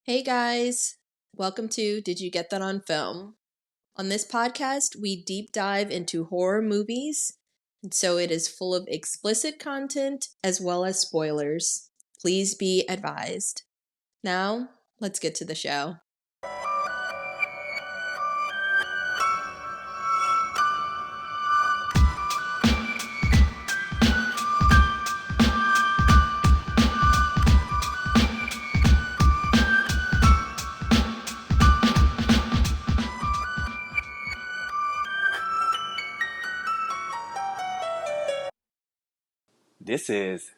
Hey guys, welcome to Did You Get That on Film? On this podcast, we deep dive into horror movies, and so it is full of explicit content as well as spoilers. Please be advised. Now, let's get to the show. This is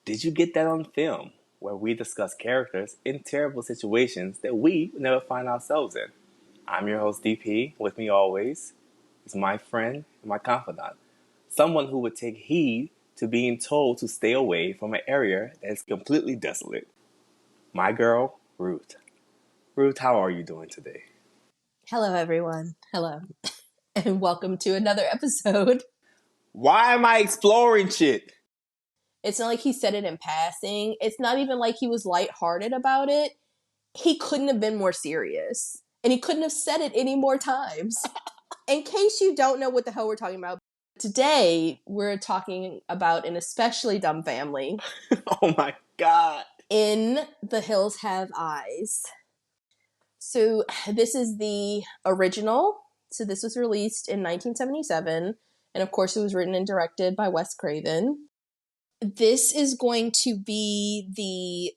Did You Get That on Film, where we discuss characters in terrible situations that we never find ourselves in. I'm your host, DP. With me always is my friend and my confidant, someone who would take heed to being told to stay away from an area that is completely desolate. My girl, Ruth. Ruth, how are you doing today? Hello, everyone. Hello. And welcome to another episode. Why am I exploring shit? It's not like he said it in passing. It's not even like he was lighthearted about it. He couldn't have been more serious. And he couldn't have said it any more times. In case you don't know what the hell we're talking about, today we're talking about an especially dumb family. Oh my god. In The Hills Have Eyes. So this is the original. So this was released in 1977. And of course it was written and directed by Wes Craven. This is going to be the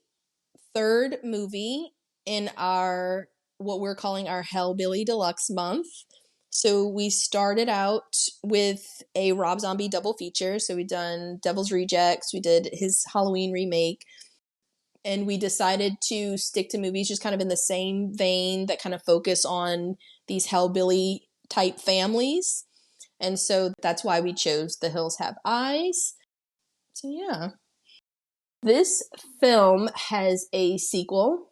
third movie in our, what we're calling our Hellbilly Deluxe month. So we started out with a Rob Zombie double feature. So we've done Devil's Rejects, we did his Halloween remake, and we decided to stick to movies just kind of in the same vein that kind of focus on these Hellbilly type families. And so that's why we chose The Hills Have Eyes. So yeah. This film has a sequel,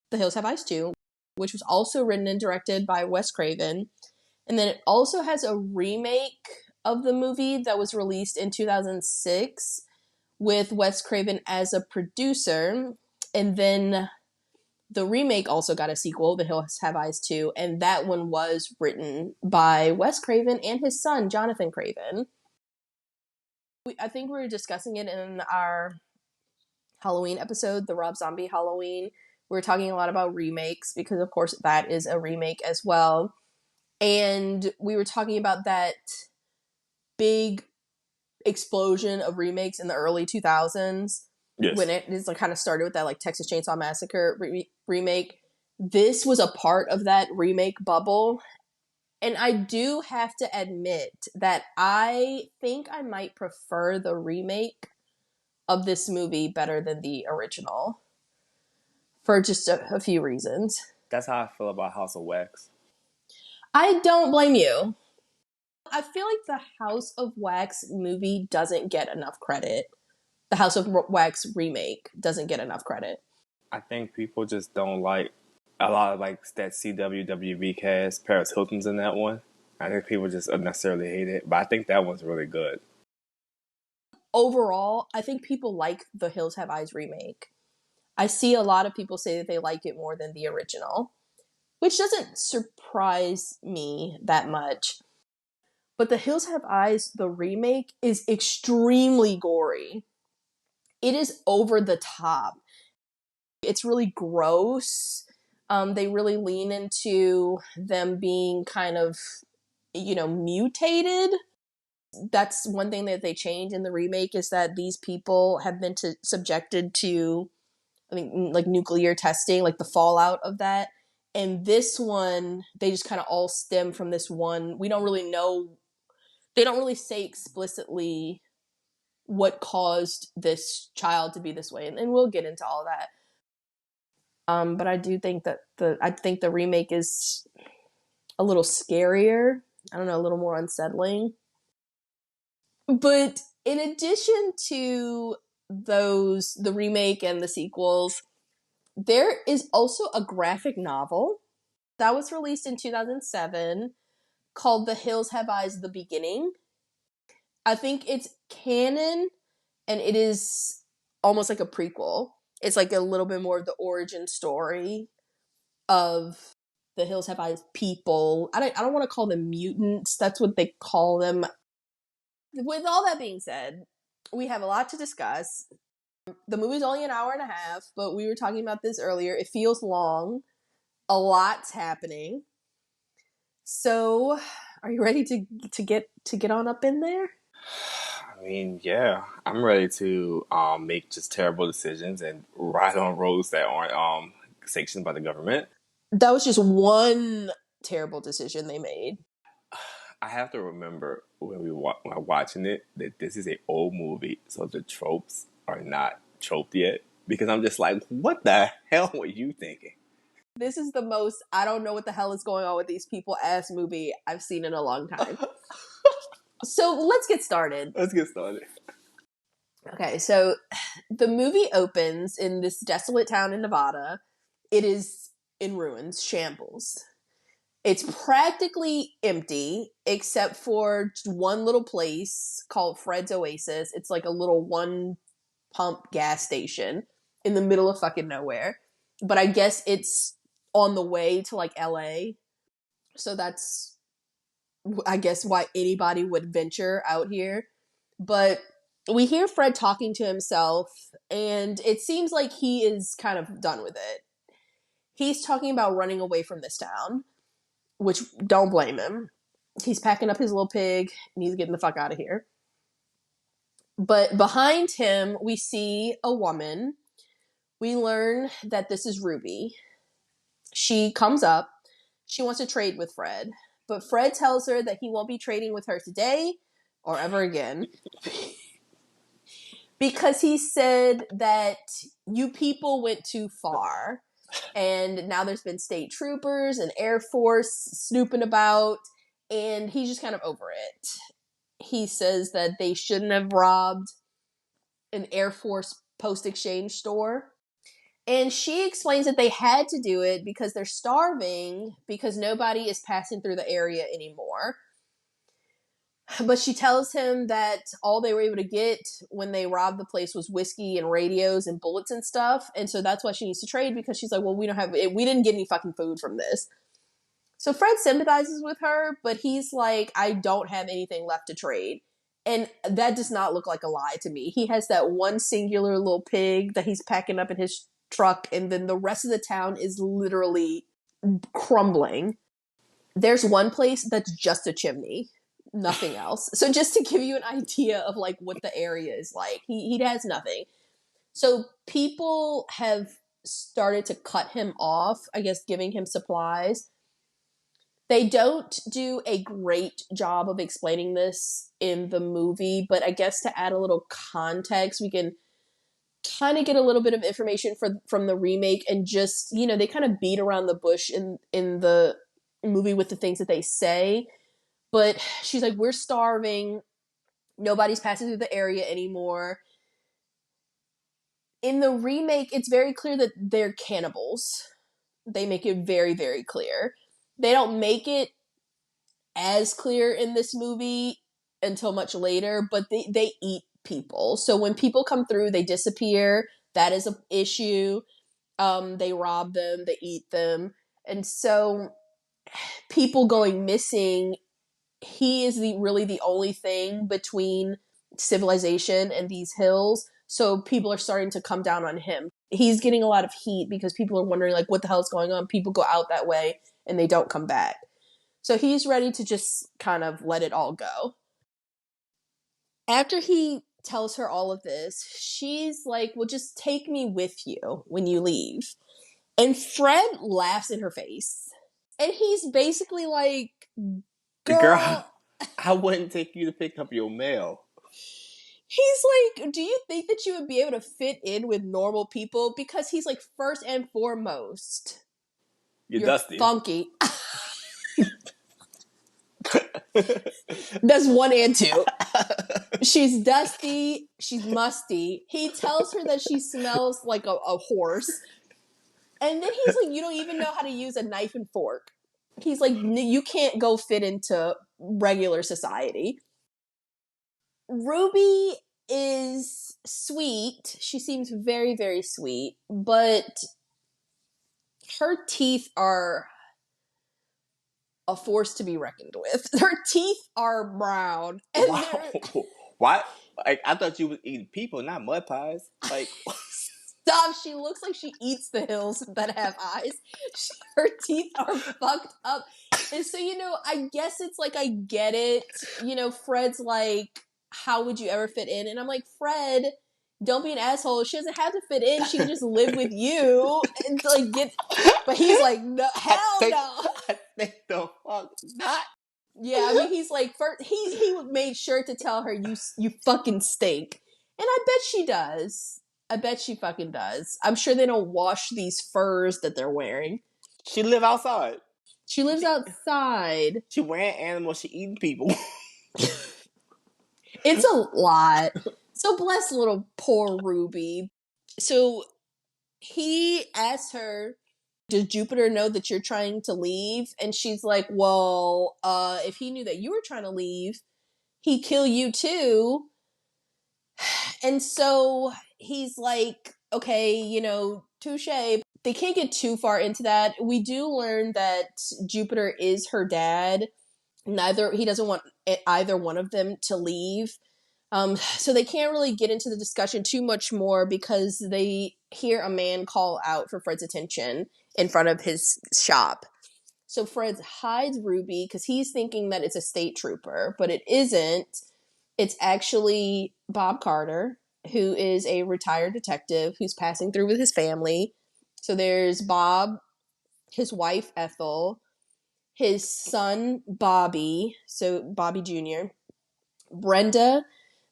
The Hills Have Eyes 2, which was also written and directed by Wes Craven. And then it also has a remake of the movie that was released in 2006 with Wes Craven as a producer. And then the remake also got a sequel, The Hills Have Eyes 2, and that one was written by Wes Craven and his son, Jonathan Craven. I think we were discussing it in our Halloween episode, the Rob Zombie Halloween. We were talking a lot about remakes because, of course, that is a remake as well. And we were talking about that big explosion of remakes in the early 2000s. Yes. When it is like kind of started with that like Texas Chainsaw Massacre remake. This was a part of that remake bubble. And I do have to admit that I think I might prefer the remake of this movie better than the original for just a few reasons. That's how I feel about House of Wax. I don't blame you. I feel like the House of Wax movie doesn't get enough credit. The House of Wax remake doesn't get enough credit. I think people just don't like a lot of like that CWWV cast. Paris Hilton's in that one. I think people just unnecessarily hate it, but I think that one's really good. Overall, I think people like the Hills Have Eyes remake. I see a lot of people say that they like it more than the original, which doesn't surprise me that much. But the Hills Have Eyes, the remake, is extremely gory. It is over the top. It's really gross. They really lean into them being kind of, mutated. That's one thing that they change in the remake is that these people have been subjected to, I think, like nuclear testing, like the fallout of that. And this one, they just kind of all stem from this one. We don't really know. They don't really say explicitly what caused this child to be this way, and we'll get into all that. But I do think that the remake is a little scarier. I don't know, a little more unsettling. But in addition to the remake and the sequels, there is also a graphic novel that was released in 2007 called The Hills Have Eyes: The Beginning. I think it's canon, and it is almost like a prequel. It's like a little bit more of the origin story of the Hills Have Eyes people. I don't want to call them mutants. That's what they call them. With all that being said, we have a lot to discuss. The movie's only an hour and a half, but we were talking about this earlier. It feels long. A lot's happening. So, are you ready to get on up in there? I mean, yeah, I'm ready to make just terrible decisions and ride on roads that aren't sanctioned by the government. That was just one terrible decision they made. I have to remember when when watching it that this is an old movie, so the tropes are not troped yet. Because I'm just like, what the hell were you thinking? This is the most I don't know what the hell is going on with these people ass movie I've seen in a long time. So let's get started. Let's get started. Okay, so the movie opens in this desolate town in Nevada. It is in ruins, shambles. It's practically empty, except for one little place called Fred's Oasis. It's like a little one pump gas station in the middle of fucking nowhere. But I guess it's on the way to like LA. So that's, I guess, why anybody would venture out here. But we hear Fred talking to himself, and it seems like he is kind of done with it. He's talking about running away from this town, which don't blame him. He's packing up his little pig and he's getting the fuck out of here. But behind him, we see a woman. We learn that this is Ruby. She comes up. She wants to trade with Fred. But Fred tells her that he won't be trading with her today or ever again. Because he said that you people went too far. And now there's been state troopers and Air Force snooping about. And he's just kind of over it. He says that they shouldn't have robbed an Air Force post-exchange store. And she explains that they had to do it because they're starving because nobody is passing through the area anymore. But she tells him that all they were able to get when they robbed the place was whiskey and radios and bullets and stuff. And so that's why she needs to trade, because she's like, well, we didn't get any fucking food from this. So Fred sympathizes with her, but he's like, I don't have anything left to trade. And that does not look like a lie to me. He has that one singular little pig that he's packing up in his truck, and then the rest of the town is literally crumbling. There's one place that's just a chimney, nothing else. So just to give you an idea of like what the area is like, he has nothing. So people have started to cut him off, I guess, giving him supplies. They don't do a great job of explaining this in the movie, but I guess to add a little context, we can kind of get a little bit of information from the remake, and just, you know, they kind of beat around the bush in the movie with the things that they say. But she's like, we're starving. Nobody's passing through the area anymore. In the remake, it's very clear that they're cannibals. They make it very, very clear. They don't make it as clear in this movie until much later, but they eat people. So when people come through, they disappear. That is an issue. They rob them, they eat them. And so people going missing, he is really the only thing between civilization and these hills. So people are starting to come down on him. He's getting a lot of heat because people are wondering, like, what the hell is going on? People go out that way and they don't come back. So he's ready to just kind of let it all go. After he tells her all of this, she's like, well, just take me with you when you leave. And Fred laughs in her face. And he's basically like, girl, I wouldn't take you to pick up your mail. He's like, do you think that you would be able to fit in with normal people? Because he's like, first and foremost, you're dusty. Funky. That's one and two. She's dusty. She's musty. He tells her that she smells like a horse. And then he's like, you don't even know how to use a knife and fork. He's like, you can't go fit into regular society. Ruby is sweet. She seems very, very sweet. But her teeth are a force to be reckoned with. Her teeth are brown. And Wow. Why? Like, I thought you was eating people, not mud pies. Like, stop, she looks like she eats the hills that have eyes. Her teeth are fucked up. And so, I guess it's like, I get it. Fred's like, how would you ever fit in? And I'm like, Fred, don't be an asshole. She doesn't have to fit in. She can just live with you and like get. But he's like, no, hell no. I think the fuck not. Yeah, I mean, he's like, first, he made sure to tell her, you fucking stink. And I bet she does. I bet she fucking does. I'm sure they don't wash these furs that they're wearing. She live outside. She lives outside. She wearing animals. She eating people. It's a lot. So bless little poor Ruby. So he asks her, does Jupiter know that you're trying to leave? And she's like, well, if he knew that you were trying to leave, he'd kill you too. And so he's like, okay, touche. They can't get too far into that. We do learn that Jupiter is her dad. He doesn't want either one of them to leave. So they can't really get into the discussion too much more because they hear a man call out for Fred's attention in front of his shop. So Fred hides Ruby because he's thinking that it's a state trooper, but it isn't. It's actually Bob Carter, who is a retired detective who's passing through with his family. So there's Bob, his wife Ethel, his son Bobby, so Bobby Jr., Brenda.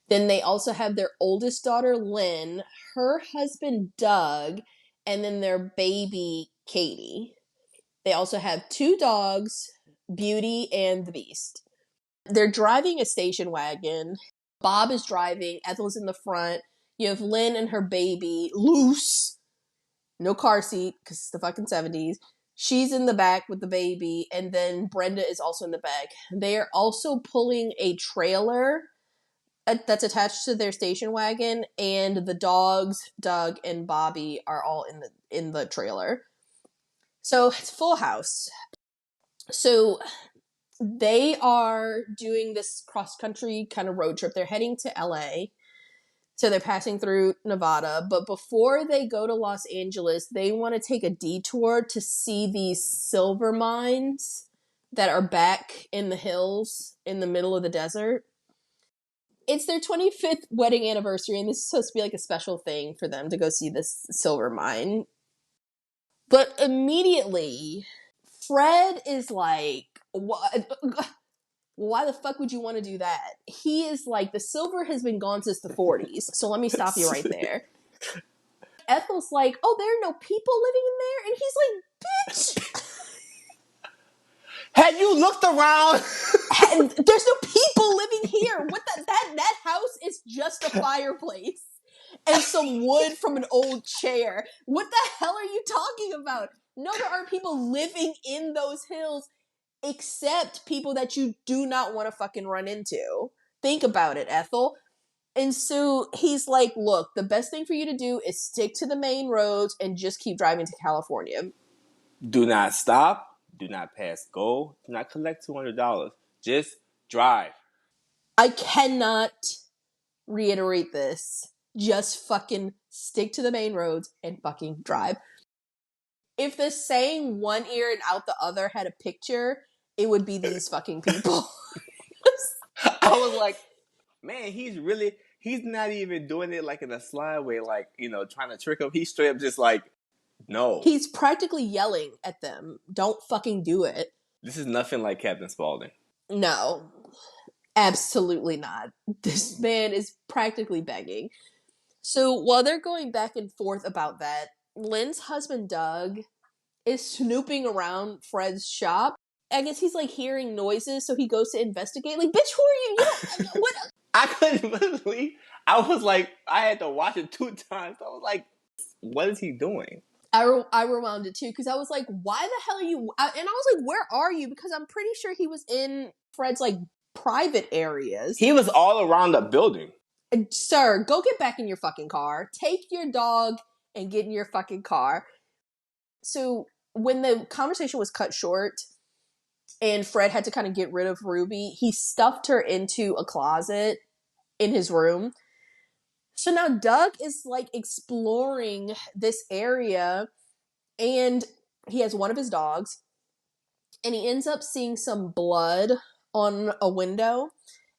Then they also have their oldest daughter Lynn, her husband Doug, and then their baby Katie. They also have 2 dogs, Beauty and the Beast. They're driving a station wagon. Bob is driving. Ethel's in the front. You have Lynn and her baby, Luce. No car seat, because it's the fucking 70s. She's in the back with the baby. And then Brenda is also in the back. They are also pulling a trailer that's attached to their station wagon. And the dogs, Doug and Bobby, are all in the trailer. So it's full house. So they are doing this cross-country kind of road trip. They're heading to LA. So they're passing through Nevada. But before they go to Los Angeles, they want to take a detour to see these silver mines that are back in the hills in the middle of the desert. It's their 25th wedding anniversary, and this is supposed to be like a special thing for them to go see this silver mine. But immediately, Fred is like, what? Why the fuck would you want to do that? He is like, the silver has been gone since the 40s, so let me stop you right there. Ethel's like, oh, there are no people living in there? And he's like, bitch! Have you looked around? There's no people living here. What that house is just a fireplace and some wood from an old chair. What the hell are you talking about? No, there aren't people living in those hills. Except people that you do not want to fucking run into. Think about it, Ethel. And so he's like, look, the best thing for you to do is stick to the main roads and just keep driving to California. Do not stop. Do not pass go. Do not collect $200. Just drive. I cannot reiterate this. Just fucking stick to the main roads and fucking drive. If the saying one ear and out the other had a picture, it would be these fucking people. I was like, man, he's not even doing it like in a sly way, like, trying to trick them. He's straight up just like, no. He's practically yelling at them. Don't fucking do it. This is nothing like Captain Spaulding. No, absolutely not. This man is practically begging. So while they're going back and forth about that, Lynn's husband, Doug, is snooping around Fred's shop. I guess he's like hearing noises, so he goes to investigate. Like, bitch, who are you? You don't, what? I couldn't believe. I was like, I had to watch it 2 times. I was like, what is he doing? I rewound it too because I was like, why the hell are you? And I was like, where are you? Because I'm pretty sure he was in Fred's like private areas. He was all around the building. Sir, go get back in your fucking car. Take your dog and get in your fucking car. So when the conversation was cut short and Fred had to kind of get rid of Ruby, he stuffed her into a closet in his room. So now Doug is like exploring this area, and he has one of his dogs, and he ends up seeing some blood on a window,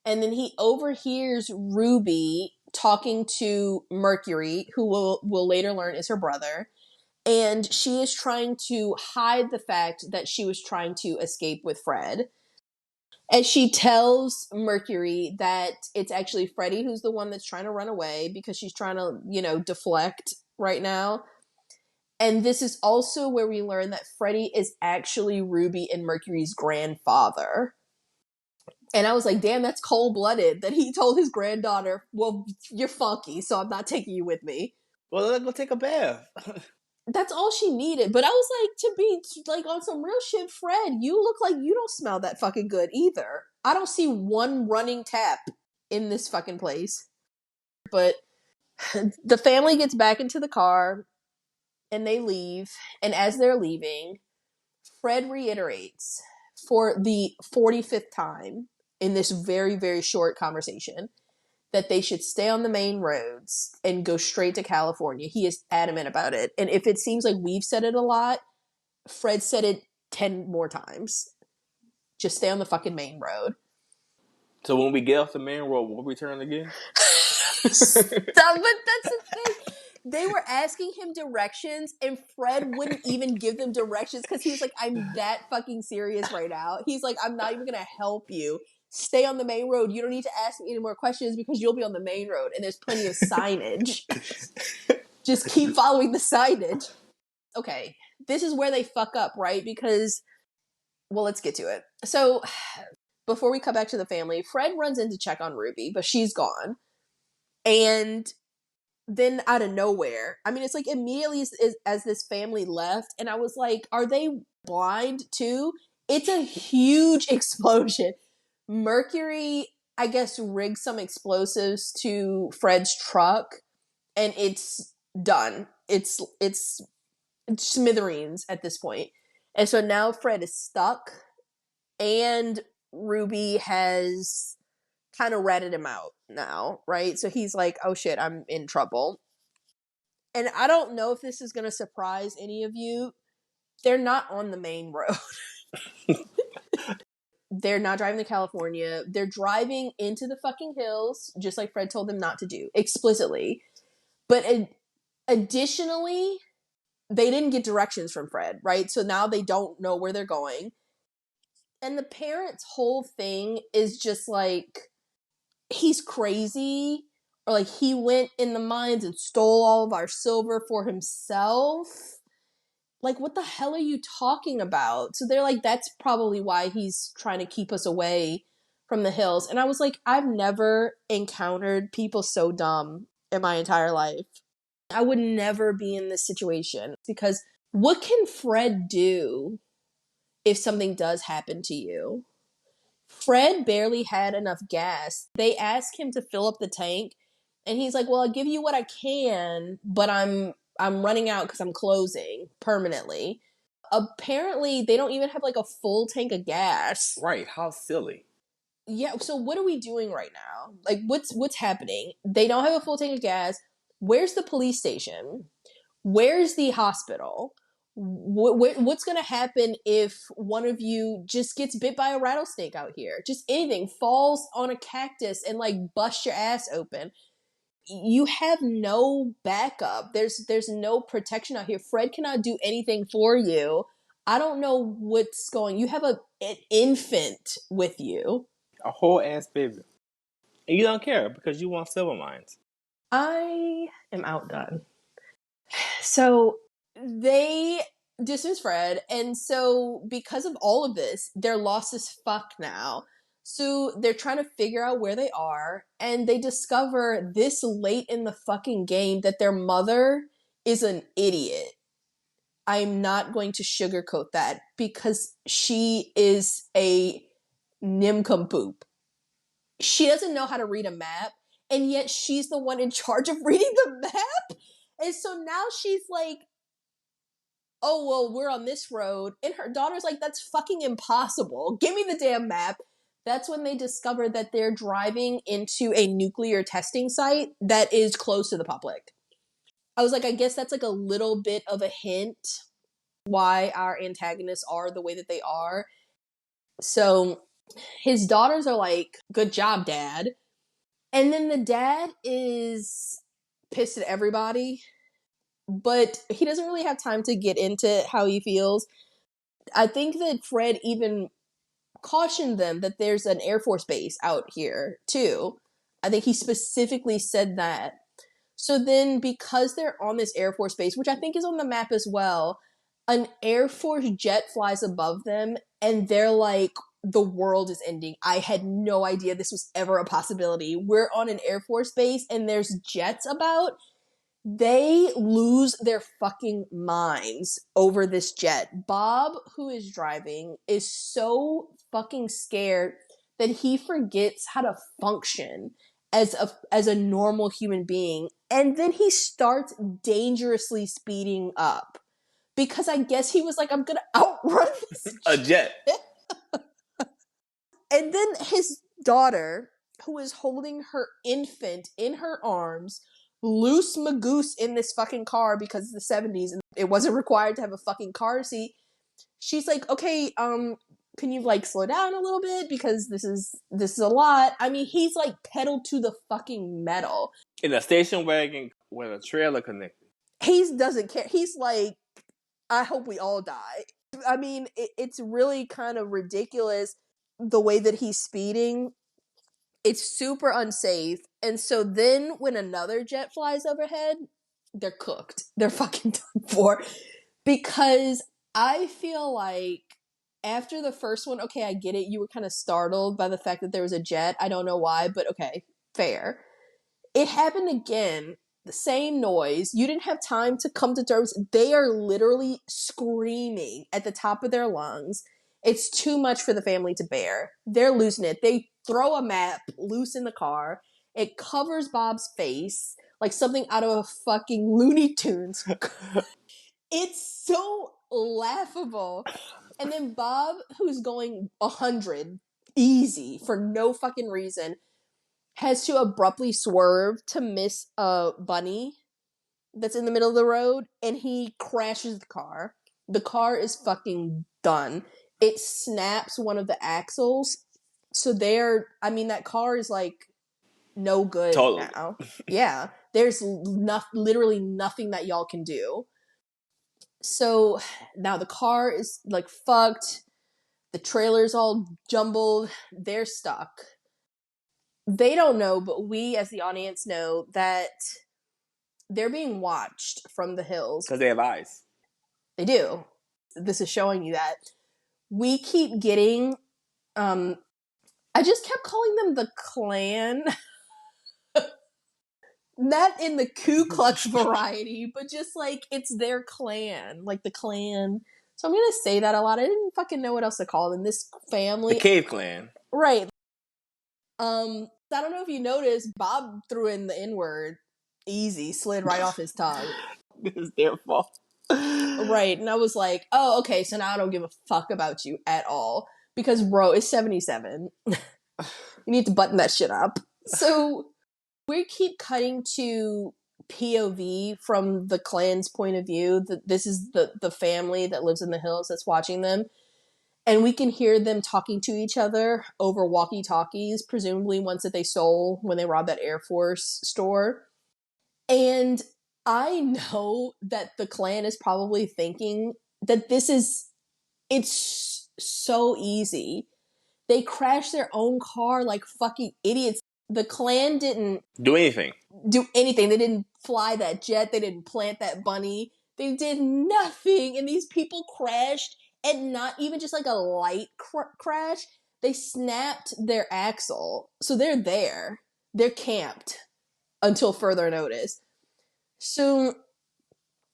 and then he overhears Ruby talking to Mercury, who will later learn is her brother, and she is trying to hide the fact that she was trying to escape with Fred. And she tells Mercury that it's actually Freddie who's the one that's trying to run away because she's trying to, deflect right now. And this is also where we learn that Freddie is actually Ruby and Mercury's grandfather. And I was like, damn, that's cold-blooded that he told his granddaughter, well, you're funky, so I'm not taking you with me. Well, let's go take a bath. That's all she needed. But I was like, to be like on some real shit, Fred, you look like you don't smell that fucking good either. I don't see one running tap in this fucking place. But the family gets back into the car and they leave. And as they're leaving, Fred reiterates for the 45th time in this very, very short conversation that they should stay on the main roads and go straight to California. He is adamant about it. And if it seems like we've said it a lot, Fred said it 10 more times. Just stay on the fucking main road. So when we get off the main road, we'll return again? Stop, but that's the thing. They were asking him directions, and Fred wouldn't even give them directions because he was like, I'm that fucking serious right now. He's like, I'm not even going to help you. Stay on the main road. You don't need to ask me any more questions because you'll be on the main road, and there's plenty of signage. Just keep following the signage. Okay, this is where they fuck up, right? Because, well, let's get to it. So, before we come back to the family, Fred runs in to check on Ruby, but she's gone. And then out of nowhere, I mean, it's like immediately as this family left, and I was like, are they blind too? It's a huge explosion. Mercury, I guess, rigged some explosives to Fred's truck, and it's done. It's smithereens at this point. And so now Fred is stuck, and Ruby has kind of ratted him out now, right? So he's like, oh shit, I'm in trouble. And I don't know if this is going to surprise any of you. They're not on the main road. They're not driving to California. They're driving into the fucking hills, just like Fred told them not to do, explicitly. But additionally, they didn't get directions from Fred, right? So now they don't know where they're going. And the parents' whole thing is just like, he's crazy, or like he went in the mines and stole all of our silver for himself. Like, what the hell are you talking about? So they're like, that's probably why he's trying to keep us away from the hills. And I was like, I've never encountered people so dumb in my entire life. I would never be in this situation because what can Fred do if something does happen to you? Fred barely had enough gas. They asked him to fill up the tank, and he's like, well, I'll give you what I can, but I'm running out because I'm closing permanently. Apparently, they don't even have like a full tank of gas. Right, how silly. Yeah, so what are we doing right now? Like, what's happening? They don't have a full tank of gas. Where's the police station? Where's the hospital? What's going to happen if one of you just gets bit by a rattlesnake out here? Just anything, falls on a cactus and like bust your ass open. You have no backup. There's no protection out here. Fred cannot do anything for you. I don't know what's going. You have an infant with you. A whole ass baby. And you don't care because you want silver mines. I am outdone. So they dismiss Fred, and so because of all of this, they're lost as fuck now. So they're trying to figure out where they are, and they discover this late in the fucking game that their mother is an idiot. I'm not going to sugarcoat that because she is a nincompoop. She doesn't know how to read a map, and yet she's the one in charge of reading the map. And so now she's like, oh, well, we're on this road. And her daughter's like, that's fucking impossible. Give me the damn map. That's when they discover that they're driving into a nuclear testing site that is closed to the public. I was like, I guess that's like a little bit of a hint why our antagonists are the way that they are. So his daughters are like, good job, Dad. And then the dad is pissed at everybody, but he doesn't really have time to get into how he feels. I think that Fred even cautioned them that there's an Air Force base out here, too. I think he specifically said that. So then, because they're on this Air Force base, which I think is on the map as well, an Air Force jet flies above them, and they're like, the world is ending. I had no idea this was ever a possibility. We're on an Air Force base, and there's jets about. They lose their fucking minds over this jet. Bob, who is driving, is so fucking scared that he forgets how to function as a normal human being. And then he starts dangerously speeding up. Because I guess he was like, I'm gonna outrun this A jet. And then his daughter, who is holding her infant in her arms, loose magoose in this fucking car because it's the 70s and it wasn't required to have a fucking car seat. She's like, okay, can you like slow down a little bit because this is a lot. I mean, he's like pedal to the fucking metal In a station wagon with a trailer connected. He doesn't care. He's like, I hope we all die. I mean, it's really kind of ridiculous the way that he's speeding. It's super unsafe. And so then when another jet flies overhead, they're cooked. They're fucking done for. Because I feel like after the first one, okay, I get it. You were kind of startled by the fact that there was a jet. I don't know why, but okay, fair. It happened again. The same noise. You didn't have time to come to terms. They are literally screaming at the top of their lungs. It's too much for the family to bear. They're losing it. They throw a map loose in the car. It covers Bob's face like something out of a fucking Looney Tunes. It's so laughable. And then Bob, who's going 100 easy for no fucking reason, has to abruptly swerve to miss a bunny that's in the middle of the road, and he crashes the car. The car is fucking done. It snaps one of the axles. So that car is like no good Totally. now. Yeah. There's literally nothing that y'all can do. So now the car is like fucked. The trailer's all jumbled. They're stuck. They don't know, but we as the audience know that they're being watched from the hills. Because they have eyes. They do. This is showing you that. We keep getting, I just kept calling them the Klan. Not in the Ku Klux variety, but just like it's their clan. Like the Klan. So I'm going to say that a lot. I didn't fucking know what else to call them. This family. The Cave Clan. Right. I don't know if you noticed, Bob threw in the N-word easy, slid right off his tongue. This is their fault. Right, and I was like, oh, okay, so now I don't give a fuck about you at all. Because, bro, it's 77. You need to button that shit up. So, we keep cutting to POV from the clan's point of view. This is the family that lives in the hills that's watching them. And we can hear them talking to each other over walkie-talkies, presumably ones that they stole when they robbed that Air Force store. And I know that the Klan is probably thinking that it's so easy. They crashed their own car like fucking idiots. The Klan didn't do anything. They didn't fly that jet. They didn't plant that bunny. They did nothing. And these people crashed. And not even just like a light crash. They snapped their axle. So they're there. They're camped until further notice. So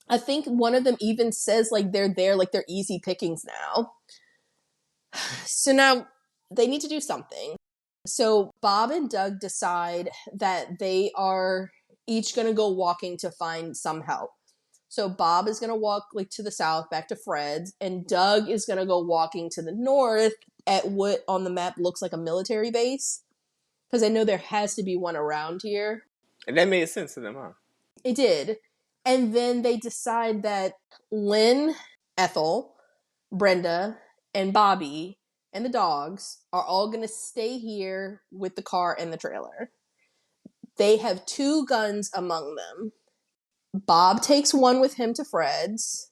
I think one of them even says like they're there, like they're easy pickings now. So now they need to do something. So Bob and Doug decide that they are each going to go walking to find some help. So Bob is going to walk like to the south back to Fred's, and Doug is going to go walking to the north at what on the map looks like a military base, because I know there has to be one around here. And that made sense to them, huh? It did. And then they decide that Lynn, Ethel, Brenda, and Bobby and the dogs are all going to stay here with the car and the trailer. They have 2 guns among them. Bob takes one with him to Fred's,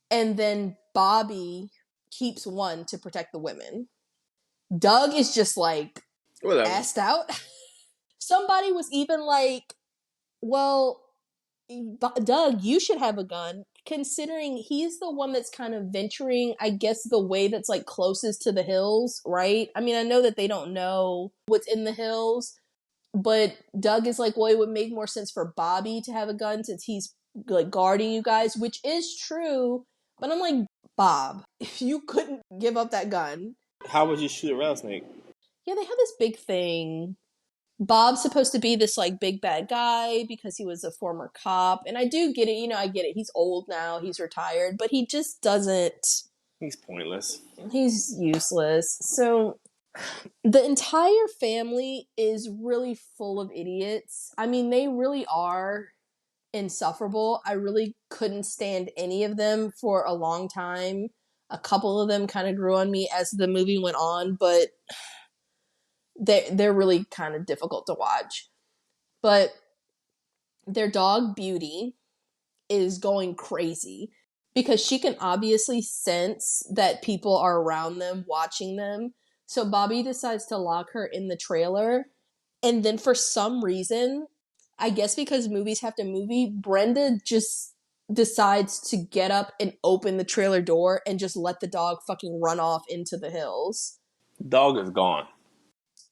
and then Bobby keeps one to protect the women. Doug is just like Whatever. assed out. Somebody was even like, well, Doug, you should have a gun, considering he's the one that's kind of venturing, I guess, the way that's like closest to the hills, right? I mean, I know that they don't know what's in the hills, but Doug is like, well, it would make more sense for Bobby to have a gun since he's like guarding you guys, which is true. But I'm like, Bob, if you couldn't give up that gun. How would you shoot a rattlesnake? Yeah, they have this big thing. Bob's supposed to be this like big bad guy because he was a former cop. And I do get it, I get it. He's old now, he's retired, but he just doesn't. He's pointless. He's useless. So the entire family is really full of idiots. I mean, they really are insufferable. I really couldn't stand any of them for a long time. A couple of them kind of grew on me as the movie went on, but they're really kind of difficult to watch. But their dog Beauty is going crazy because she can obviously sense that people are around them watching them. So Bobby decides to lock her in the trailer. And then for some reason, I guess because movies have to movie, Brenda just decides to get up and open the trailer door and just let the dog fucking run off into the hills. Dog is gone.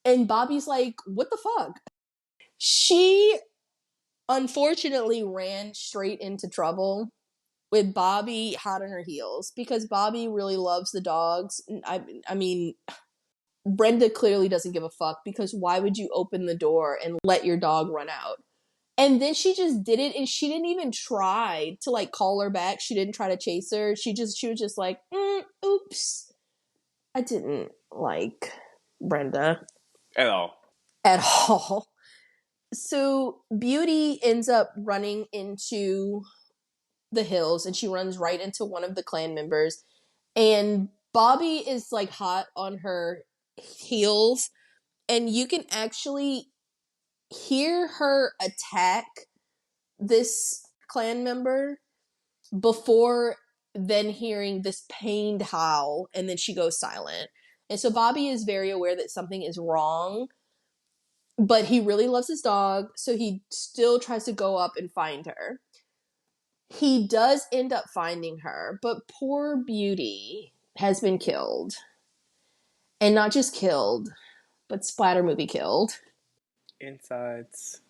And Bobby's like, what the fuck? She unfortunately ran straight into trouble with Bobby hot on her heels because Bobby really loves the dogs. I mean, Brenda clearly doesn't give a fuck because why would you open the door and let your dog run out? And then she just did it, and she didn't even try to like call her back. She didn't try to chase her. She was just like, oops. I didn't like Brenda At all. at all. So Beauty ends up running into the hills, and she runs right into one of the clan members. And Bobby is like hot on her heels, and you can actually hear her attack this clan member before then hearing this pained howl, and then she goes silent. And so Bobby is very aware that something is wrong, but he really loves his dog, so he still tries to go up and find her. He does end up finding her, but poor Beauty has been killed. And not just killed, but splatter movie killed. Insides.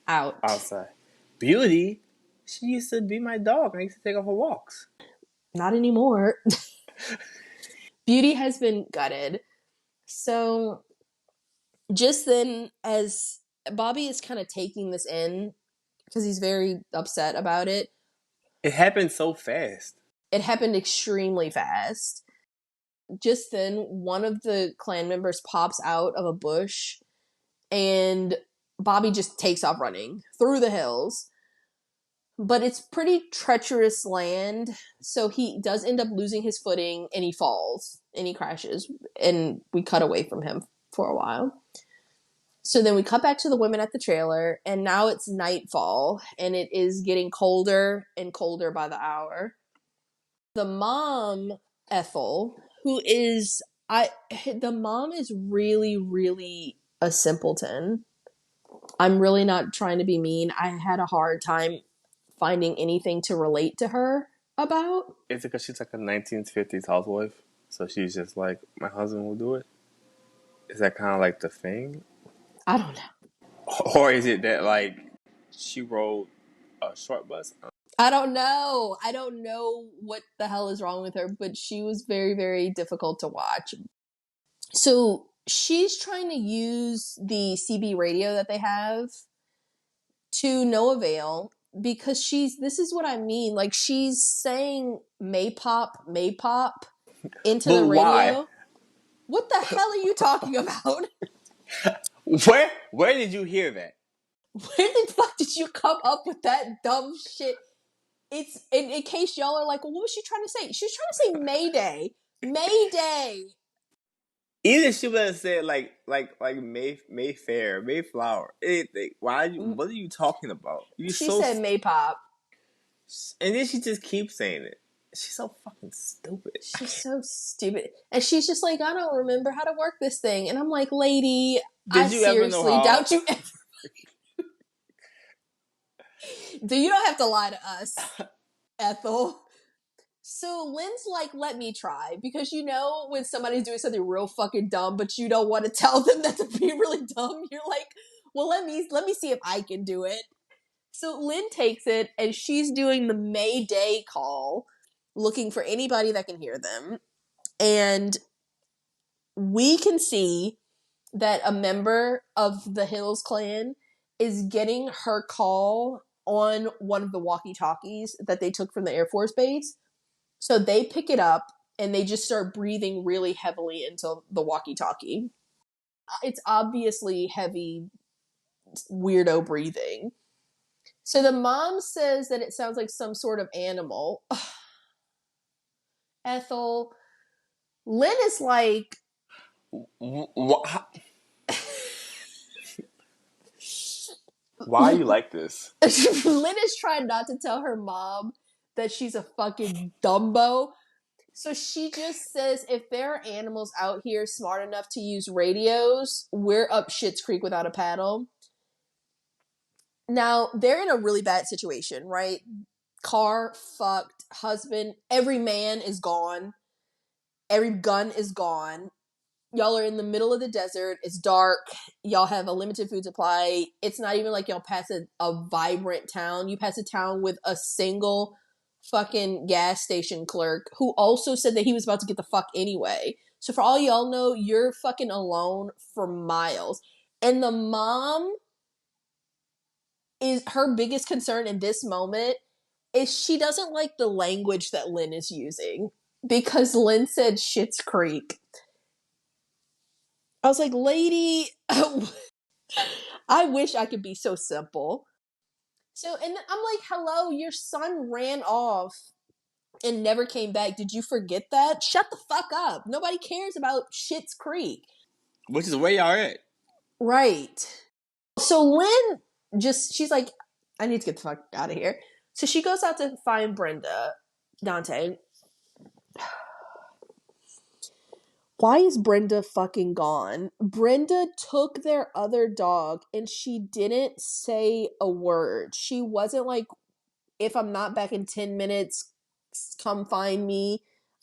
Out. Outside. Beauty? She used to be my dog. I used to take her for walks. Not anymore. Beauty has been gutted. So just then, as Bobby is kind of taking this in, because he's very upset about it. It happened so fast. It happened extremely fast. Just then, one of the clan members pops out of a bush, and Bobby just takes off running through the hills. But it's pretty treacherous land, so he does end up losing his footing, and he falls, and he crashes, and we cut away from him for a while. So then we cut back to the women at the trailer, and now it's nightfall, and it is getting colder and colder by the hour. The mom, Ethel, the mom is really, really a simpleton. I'm really not trying to be mean. I had a hard time finding anything to relate to her about. Is it because she's like a 1950s housewife? So she's just like, my husband will do it? Is that kind of like the thing? I don't know. Or is it that like she rode a short bus? I don't know. I don't know what the hell is wrong with her, but she was very, very difficult to watch. So she's trying to use the CB radio that they have to no avail. because this is what I mean. Like, she's saying Maypop into But the why? radio. What the hell are you talking about? Where did you hear that? Where the fuck did you come up with that dumb shit? It's in case y'all are like, well, what was she trying to say? She was trying to say Mayday. Mayday. Either she would have said like Mayfair, Mayflower, anything. Why? What are you talking about? You She so. said Maypop. And then she just keeps saying it. She's so fucking stupid. She's so stupid. And she's just like, I don't remember how to work this thing. And I'm like, lady, I Did you ever know seriously how? doubt you ever. You don't have to lie to us, Ethel. So Lynn's like, let me try. Because you know when somebody's doing something real fucking dumb, but you don't want to tell them that to be really dumb, you're like, well, let me see if I can do it. So Lynn takes it, and she's doing the Mayday call, looking for anybody that can hear them. And we can see that a member of the Hills clan is getting her call on one of the walkie-talkies that they took from the Air Force Base. So they pick it up, and they just start breathing really heavily into the walkie-talkie. It's obviously heavy, weirdo breathing. So the mom says that it sounds like some sort of animal. Ethel. Lynn is like... Why are you like this? Lynn is trying not to tell her mom that she's a fucking Dumbo. So she just says, if there are animals out here smart enough to use radios, we're up Schitt's Creek without a paddle. Now, they're in a really bad situation, right? Car fucked, husband, every man is gone. Every gun is gone. Y'all are in the middle of the desert. It's dark. Y'all have a limited food supply. It's not even like y'all pass a vibrant town. You pass a town with a single fucking gas station clerk who also said that he was about to get the fuck anyway. So for all y'all know, you're fucking alone for miles. And the mom is her biggest concern in this moment is she doesn't like the language that Lynn is using because Lynn said Schitt's Creek. I was like, lady, I wish I could be so simple. So, and I'm like, hello, your son ran off and never came back. Did you forget that? Shut the fuck up. Nobody cares about Schitt's Creek. Which is where y'all at. Right. So Lynn she's like, I need to get the fuck out of here. So she goes out to find Brenda, Dante. Why is Brenda fucking gone? Brenda took their other dog and she didn't say a word. She wasn't like, if I'm not back in 10 minutes, come find me.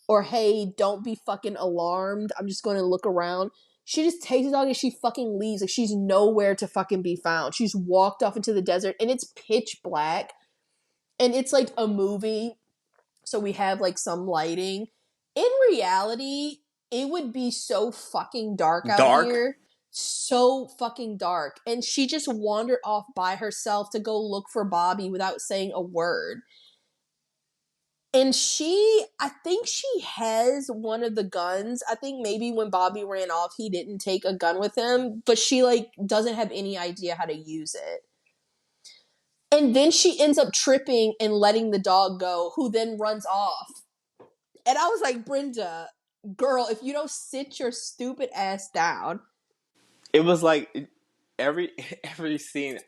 Or, hey, don't be fucking alarmed. I'm just going to look around. She just takes the dog and she fucking leaves. Like, she's nowhere to fucking be found. She's walked off into the desert and it's pitch black. And it's like a movie. So we have like some lighting. In reality, it would be so fucking dark out Dark? here. So fucking dark. And she just wandered off by herself to go look for Bobby without saying a word. And I think she has one of the guns. I think maybe when Bobby ran off, he didn't take a gun with him, but she like doesn't have any idea how to use it. And then she ends up tripping and letting the dog go, who then runs off. And I was like, Brenda, girl, if you don't sit your stupid ass down. It was like every scene,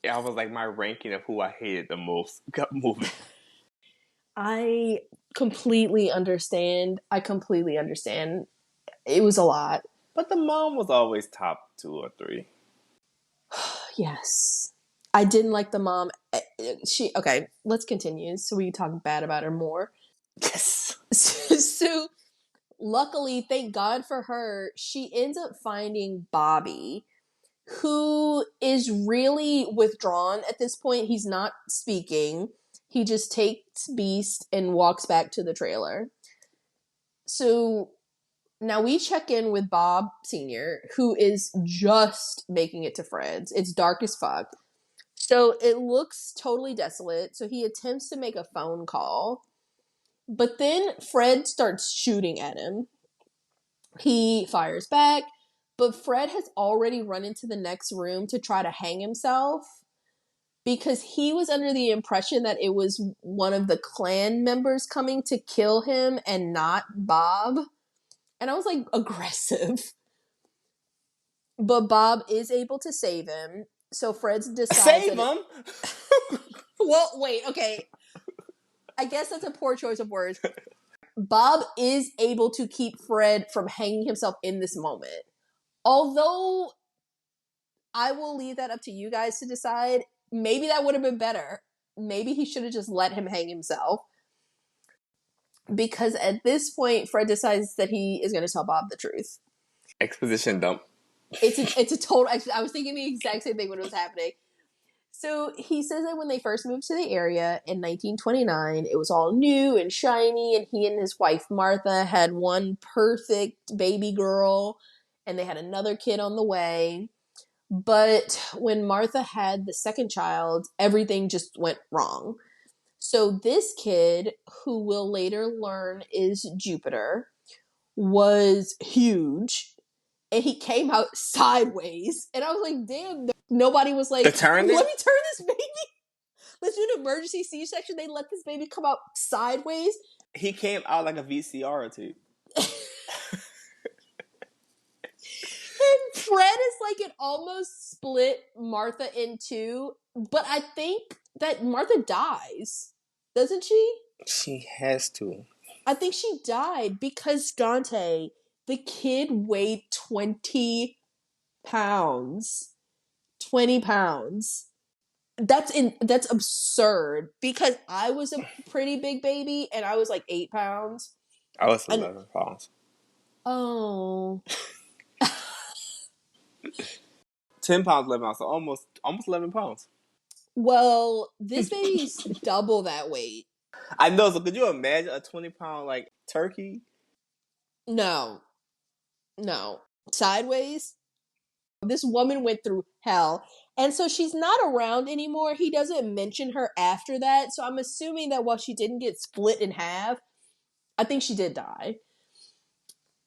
I was like my ranking of who I hated the most got moving. I completely understand. It was a lot. But the mom was always top 2 or 3. Yes. I didn't like the mom. Okay, let's continue so we can talk bad about her more. Yes. So, luckily, thank God for her, she ends up finding Bobby, who is really withdrawn at this point. He's not speaking. He just takes Beast and walks back to the trailer. So now we check in with Bob Sr., who is just making it to Fred's. It's dark as fuck. So it looks totally desolate. So he attempts to make a phone call. But then Fred starts shooting at him. He fires back, but Fred has already run into the next room to try to hang himself because he was under the impression that it was one of the clan members coming to kill him and not Bob. And I was like, aggressive. But Bob is able to save him. So Fred decides Save him? Well, wait, okay. I guess that's a poor choice of words. Bob is able to keep Fred from hanging himself in this moment. Although I will leave that up to you guys to decide. Maybe that would have been better. Maybe he should have just let him hang himself. Because at this point, Fred decides that he is going to tell Bob the truth. Exposition dump. It's a total... I was thinking the exact same thing when it was happening. So he says that when they first moved to the area in 1929, it was all new and shiny, and he and his wife Martha had one perfect baby girl, and they had another kid on the way. But when Martha had the second child, everything just went wrong. So this kid, who we'll later learn is Jupiter, was huge. And he came out sideways. And I was like, damn, nobody was like, let me turn this baby. Let's do an emergency C-section. They let this baby come out sideways. He came out like a VCR or two. And Fred is like, it almost split Martha in two. But I think that Martha dies. Doesn't she? She has to. I think she died because, Dante, the kid weighed 20 pounds. 20 pounds. That's absurd because I was a pretty big baby and I was like 8 pounds. I was 11 pounds. Oh. 10 pounds, 11 pounds, so almost 11 pounds. Well, this baby's double that weight. I know, so could you imagine a 20-pound, like, turkey? No. Sideways? This woman went through hell. And so she's not around anymore. He doesn't mention her after that. So I'm assuming that while she didn't get split in half, I think she did die.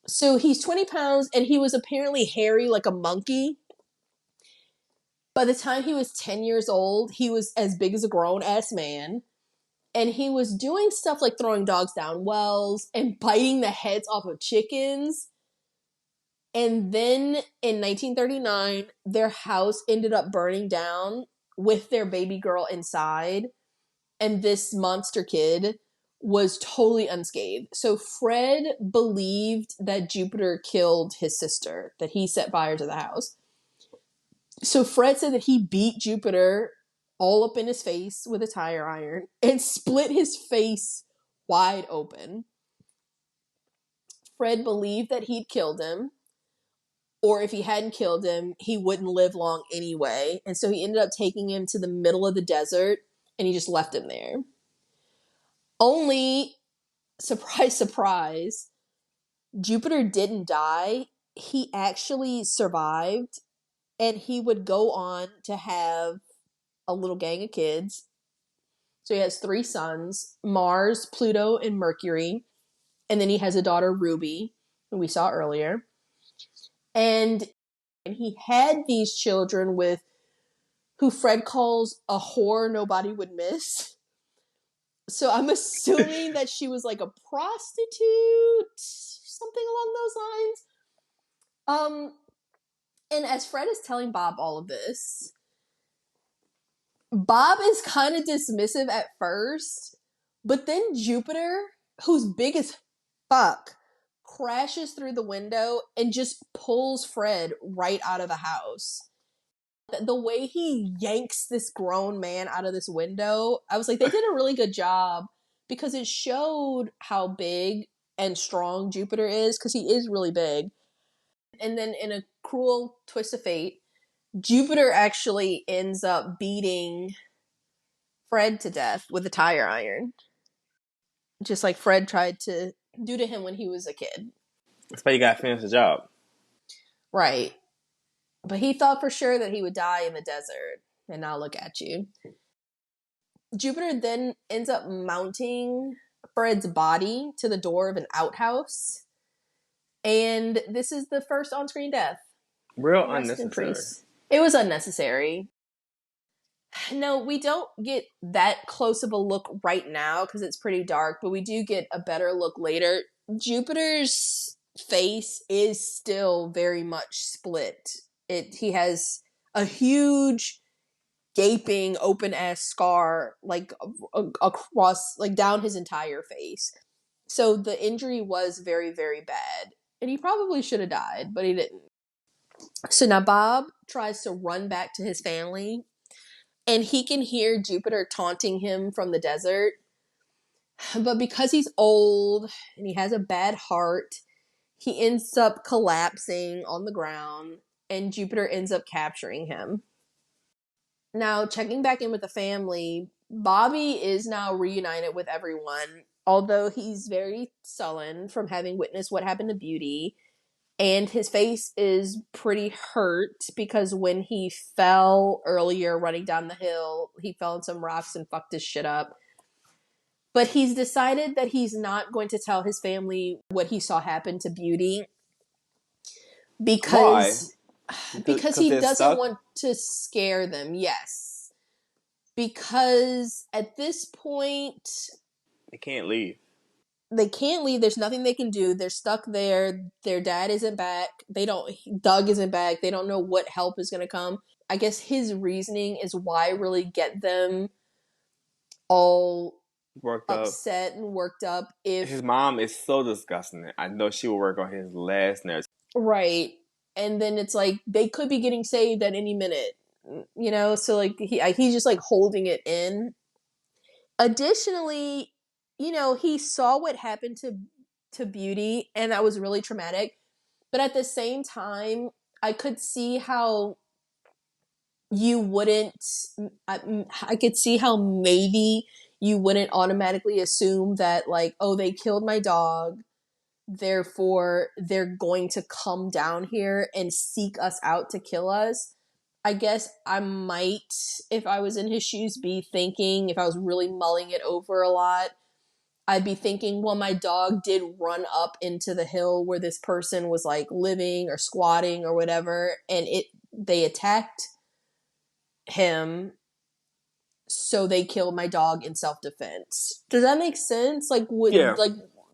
So he's 20 pounds and he was apparently hairy like a monkey. By the time he was 10 years old, he was as big as a grown-ass man. And he was doing stuff like throwing dogs down wells and biting the heads off of chickens. And then in 1939, their house ended up burning down with their baby girl inside. And this monster kid was totally unscathed. So Fred believed that Jupiter killed his sister, that he set fire to the house. So Fred said that he beat Jupiter all up in his face with a tire iron and split his face wide open. Fred believed that he'd killed him. Or if he hadn't killed him, he wouldn't live long anyway. And so he ended up taking him to the middle of the desert and he just left him there. Only, surprise, surprise, Jupiter didn't die. He actually survived and he would go on to have a little gang of kids. So he has 3 sons, Mars, Pluto, and Mercury. And then he has a daughter, Ruby, who we saw earlier. And he had these children with who Fred calls a whore nobody would miss. So I'm assuming that she was like a prostitute, something along those lines. And as Fred is telling Bob all of this, Bob is kind of dismissive at first, but then Jupiter, who's big as fuck, crashes through the window and just pulls Fred right out of the house. The way he yanks this grown man out of this window, I was like, they did a really good job because it showed how big and strong Jupiter is because he is really big. And then in a cruel twist of fate, Jupiter actually ends up beating Fred to death with a tire iron. Just like Fred tried to do to him when he was a kid. That's why you gotta finish the job. Right. But he thought for sure that he would die in the desert. And now look at you. Jupiter then ends up mounting Fred's body to the door of an outhouse. And this is the first on-screen death. Real Rest in unnecessary. peace. It was unnecessary. No, we don't get that close of a look right now because it's pretty dark, but we do get a better look later. Jupiter's face is still very much split. He has a huge gaping open ass scar like across like down his entire face. So the injury was very, very bad. And he probably should have died, but he didn't. So now Bob tries to run back to his family, and he can hear Jupiter taunting him from the desert. But because he's old and he has a bad heart, he ends up collapsing on the ground, and Jupiter ends up capturing him. Now, checking back in with the family, Bobby is now reunited with everyone, although he's very sullen from having witnessed what happened to Beauty. And his face is pretty hurt because when he fell earlier running down the hill, he fell in some rocks and fucked his shit up. But he's decided that he's not going to tell his family what he saw happen to Beauty Why? because he doesn't want to scare them. Yes. Because at this point, they can't leave. There's nothing they can do. They're stuck there. Their dad isn't back. Doug isn't back. They don't know what help is going to come. I guess his reasoning is why really get them all Worked upset and worked up if his mom is so disgusting. I know she will work on his last nerves. Right. And then it's like they could be getting saved at any minute. So like he's just like holding it in. Additionally, he saw what happened to Beauty, and that was really traumatic. But at the same time, I could see how you wouldn't. I could see how maybe you wouldn't automatically assume that, like, oh, they killed my dog, therefore they're going to come down here and seek us out to kill us. I guess I might, if I was in his shoes, be thinking, if I was really mulling it over a lot, I'd be thinking, well, my dog did run up into the hill where this person was like living or squatting or whatever, and they attacked him, so they killed my dog in self-defense. Does that make sense? Like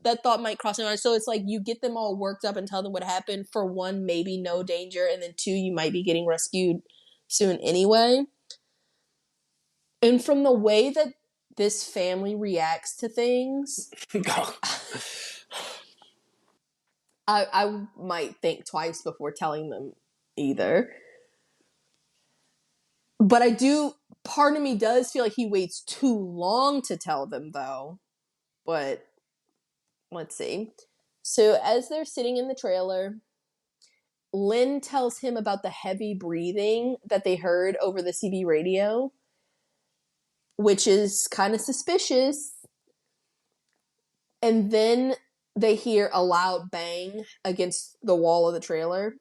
that thought might cross my mind. So it's like you get them all worked up and tell them what happened. For one, maybe no danger, and then two, you might be getting rescued soon anyway. And from the way that this family reacts to things, I might think twice before telling them either. But part of me does feel like he waits too long to tell them, though. But let's see. So as they're sitting in the trailer, Lynn tells him about the heavy breathing that they heard over the CB radio, which is kind of suspicious. And then they hear a loud bang against the wall of the trailer.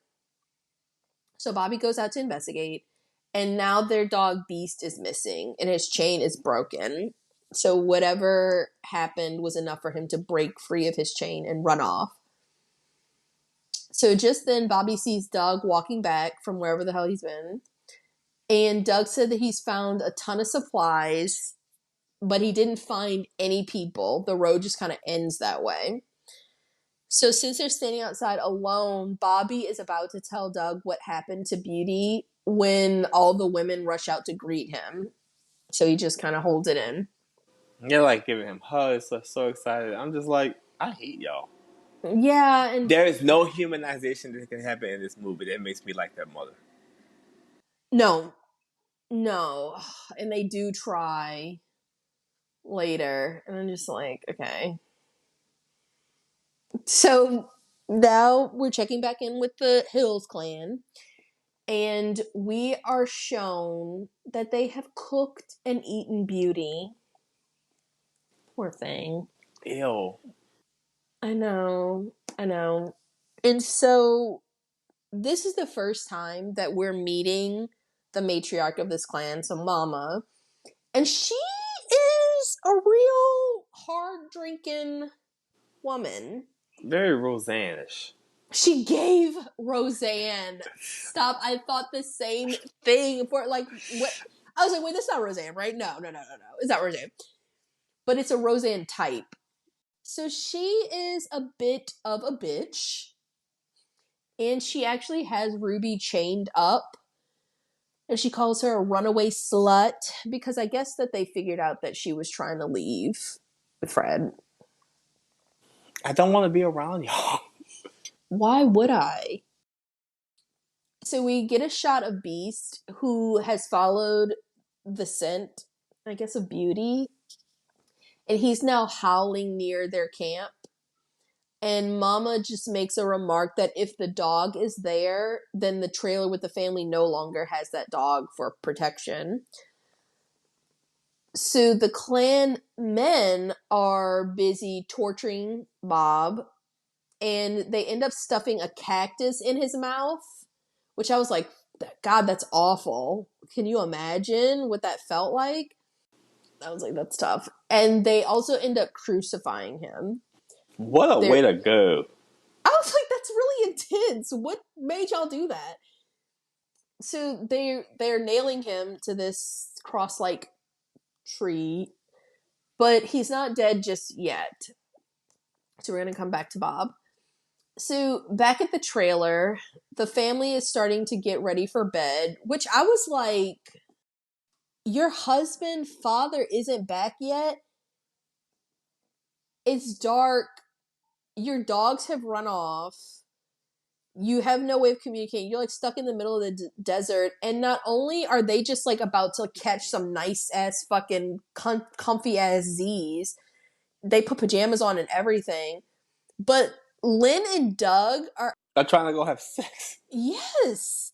So Bobby goes out to investigate, and now their dog Beast is missing, and his chain is broken. So whatever happened was enough for him to break free of his chain and run off. So just then, Bobby sees Doug walking back from wherever the hell he's been. And Doug said that he's found a ton of supplies, but he didn't find any people. The road just kind of ends that way. So since they're standing outside alone, Bobby is about to tell Doug what happened to Beauty when all the women rush out to greet him. So he just kind of holds it in. They're like giving him hugs, so excited. I'm just like, I hate y'all. Yeah, and there is no humanization that can happen in this movie that makes me like that mother. No. And they do try later. And I'm just like, okay. So now we're checking back in with the Hills clan. And we are shown that they have cooked and eaten Beauty. Poor thing. Ew. I know. And so this is the first time that we're meeting the matriarch of this clan, so Mama. And she is a real hard-drinking woman. Very Roseanne-ish. She gave Roseanne. Stop. I thought the same thing for like what I was like, wait, that's not Roseanne, right? No. It's not Roseanne. But it's a Roseanne type. So she is a bit of a bitch. And she actually has Ruby chained up. And she calls her a runaway slut because I guess that they figured out that she was trying to leave with Fred. I don't want to be around y'all. Why would I? So we get a shot of Beast, who has followed the scent, I guess, of Beauty. And he's now howling near their camp. And Mama just makes a remark that if the dog is there, then the trailer with the family no longer has that dog for protection. So the clan men are busy torturing Bob, and they end up stuffing a cactus in his mouth, which I was like, God, that's awful. Can you imagine what that felt like? I was like, that's tough. And they also end up crucifying him. What a way to go. I was like, that's really intense. What made y'all do that? So they're nailing him to this cross-like tree, but he's not dead just yet. So we're going to come back to Bob. So back at the trailer, the family is starting to get ready for bed, which I was like, your husband, father isn't back yet. It's dark. Your dogs have run off. You have no way of communicating. You're like stuck in the middle of the desert. And not only are they just like about to catch some nice ass fucking comfy ass Z's, they put pajamas on and everything. But Lynn and Doug are trying to go have sex. Yes.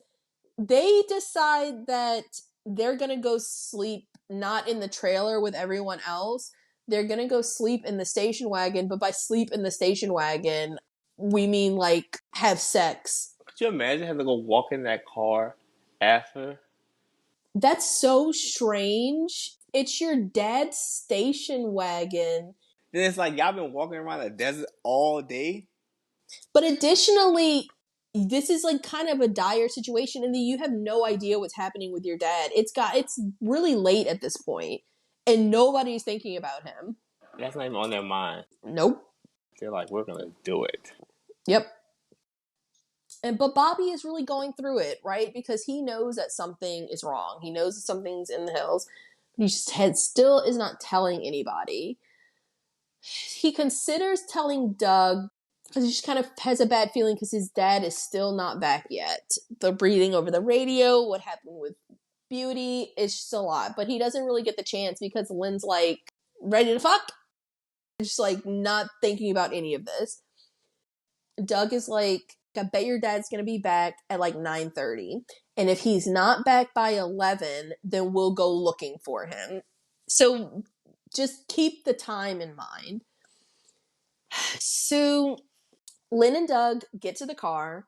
They decide that they're going to go sleep not in the trailer with everyone else. They're going to go sleep in the station wagon. But by sleep in the station wagon, we mean like have sex. Could you imagine having to go walk in that car after? That's so strange. It's your dad's station wagon. Then it's like y'all been walking around the desert all day. But additionally, this is like kind of a dire situation, and then you have no idea what's happening with your dad. It's really late at this point, and nobody's thinking about him. That's not even on their mind. Nope. They're like, we're gonna do it. Yep. But Bobby is really going through it, right? Because he knows that something is wrong. He knows that something's in the hills. But he still is not telling anybody. He considers telling Doug because he just kind of has a bad feeling because his dad is still not back yet. The breathing over the radio, what happened with Beauty, is just a lot. But he doesn't really get the chance because Lynn's like, ready to fuck? Just like not thinking about any of this. Doug is like, I bet your dad's going to be back at like 9:30. And if he's not back by 11, then we'll go looking for him. So just keep the time in mind. So Lynn and Doug get to the car.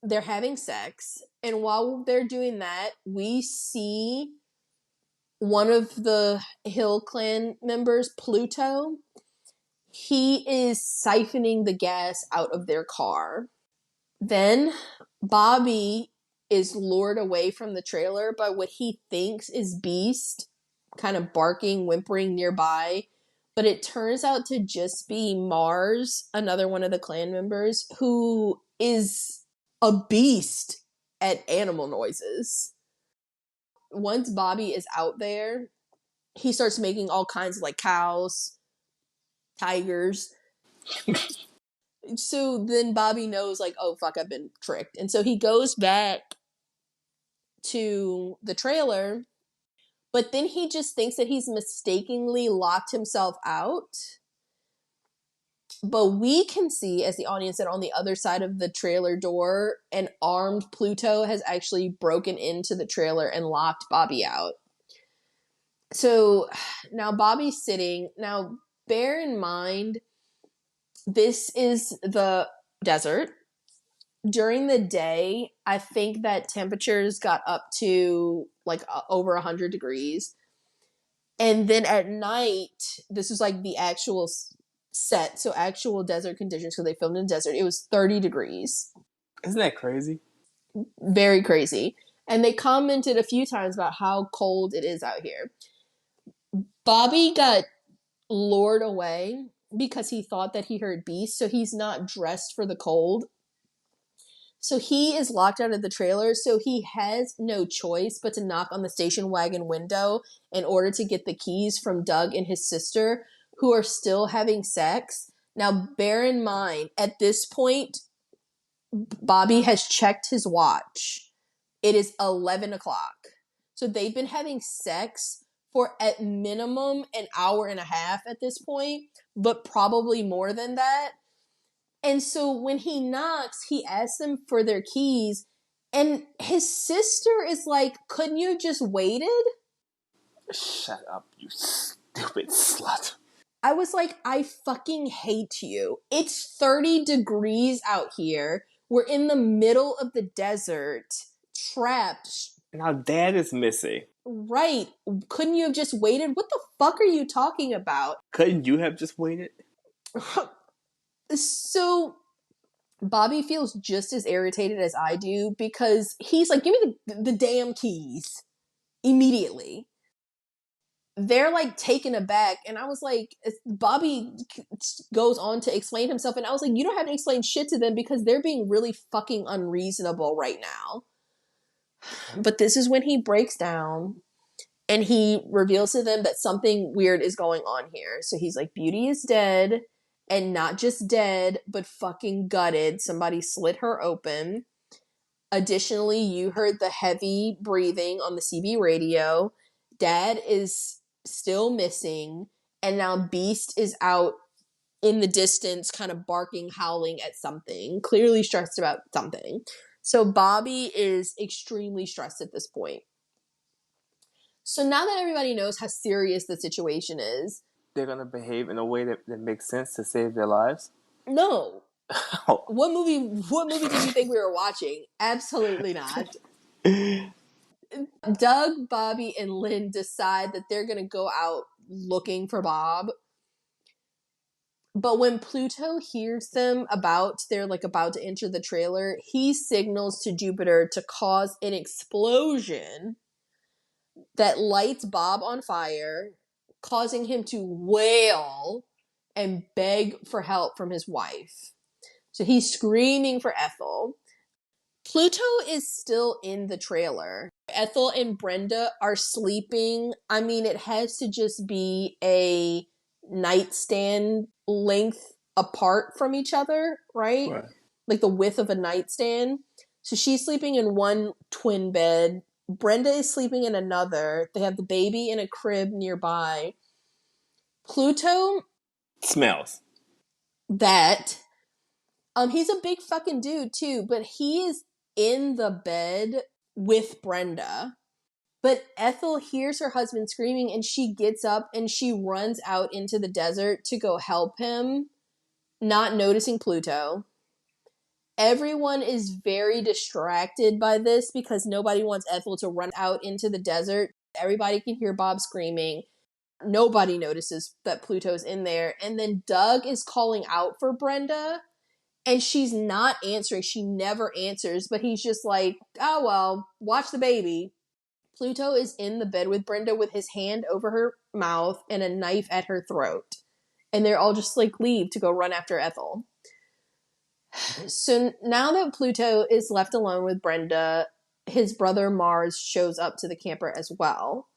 They're having sex. And while they're doing that, we see one of the Hill clan members, Pluto. He is siphoning the gas out of their car. Then Bobby is lured away from the trailer by what he thinks is Beast, kind of barking, whimpering nearby. But it turns out to just be Mars, another one of the clan members, who is a beast at animal noises. Once Bobby is out there, he starts making all kinds of like cows, tigers. So then Bobby knows like, oh fuck, I've been tricked. And so he goes back to the trailer, but then he just thinks that he's mistakenly locked himself out. But we can see as the audience that on the other side of the trailer door, an armed Pluto has actually broken into the trailer and locked Bobby out. So now Bobby's sitting. Now bear in mind, this is the desert. during the day, I think that temperatures got up to like over 100 degrees. And then at night, this was like the actual set, so actual desert conditions, because they filmed in the desert, it was 30 degrees. Isn't that crazy? Very crazy. And they commented a few times about how cold it is out here. Bobby got lured away because he thought that he heard beasts, so he's not dressed for the cold. So he is locked out of the trailer, so he has no choice but to knock on the station wagon window in order to get the keys from Doug and his sister, who are still having sex. Now, bear in mind, at this point, Bobby has checked his watch. It is 11 o'clock. So they've been having sex for at minimum an hour and a half at this point, but probably more than that. And so when he knocks, he asks them for their keys, and his sister is like, couldn't you have just waited? Shut up, you stupid slut. I was like, I fucking hate you. It's 30 degrees out here. We're in the middle of the desert, trapped. And our dad is missing. Right. Couldn't you have just waited? What the fuck are you talking about? Couldn't you have just waited? So Bobby feels just as irritated as I do, because he's like, give me the damn keys immediately. They're like taken aback, and I was like, Bobby goes on to explain himself, and I was like, you don't have to explain shit to them because they're being really fucking unreasonable right now. But this is when he breaks down and he reveals to them that something weird is going on here. So he's like, Beauty is dead, and not just dead, but fucking gutted. Somebody slit her open. Additionally, you heard the heavy breathing on the CB radio. Dad is still missing, and now Beast is out in the distance, kind of barking, howling at something, clearly stressed about something. So Bobby is extremely stressed at this point. So now that everybody knows how serious the situation is, they're gonna behave in a way that makes sense to save their lives? No. Oh. What movie did you think we were watching? Absolutely not. Doug, Bobby, and Lynn decide that they're gonna go out looking for Bob. But when Pluto hears them they're like about to enter the trailer, he signals to Jupiter to cause an explosion that lights Bob on fire, causing him to wail and beg for help from his wife. So he's screaming for Ethel. Pluto is still in the trailer. Ethel and Brenda are sleeping. I mean, it has to just be a nightstand length apart from each other, right? Like the width of a nightstand. So she's sleeping in one twin bed. Brenda is sleeping in another. They have the baby in a crib nearby. Pluto smells. That. He's a big fucking dude too, but he is in the bed with Brenda. But Ethel hears her husband screaming, and she gets up and she runs out into the desert to go help him, not noticing Pluto. Everyone is very distracted by this because nobody wants Ethel to run out into the desert. Everybody can hear Bob screaming. Nobody notices that Pluto's in there. And then Doug is calling out for Brenda, and she's not answering. She never answers, but he's just like, oh, well, watch the baby. Pluto is in the bed with Brenda with his hand over her mouth and a knife at her throat. And they're all just like, leave to go run after Ethel. So now that Pluto is left alone with Brenda, his brother Mars shows up to the camper as well.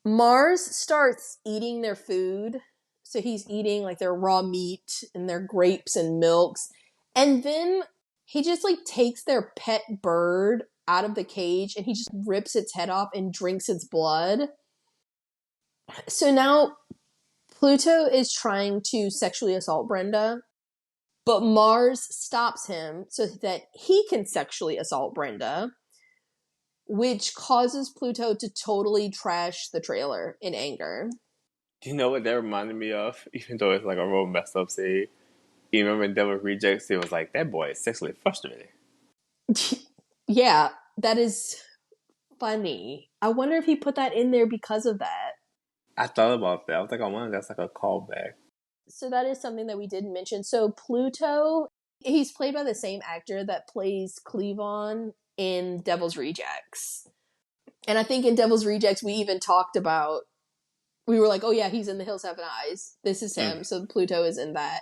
Mars starts eating their food. So he's eating like their raw meat and their grapes and milks. And then he just like takes their pet bird out of the cage and he just rips its head off and drinks its blood. So now Pluto is trying to sexually assault Brenda, but Mars stops him so that he can sexually assault Brenda, which causes Pluto to totally trash the trailer in anger. Do you know what that reminded me of? Even though it's like a real messed up scene. You remember in Devil Rejects, it was like, that boy is sexually frustrated. Yeah, that is funny. I wonder if he put that in there because of that. I thought about that. I was like, I wonder if that's like a callback. So that is something that we didn't mention. So Pluto, he's played by the same actor that plays Cleavon in Devil's Rejects. And I think in Devil's Rejects, we even talked about, we were like, oh yeah, he's in The Hills Have Eyes. This is him. So Pluto is in that.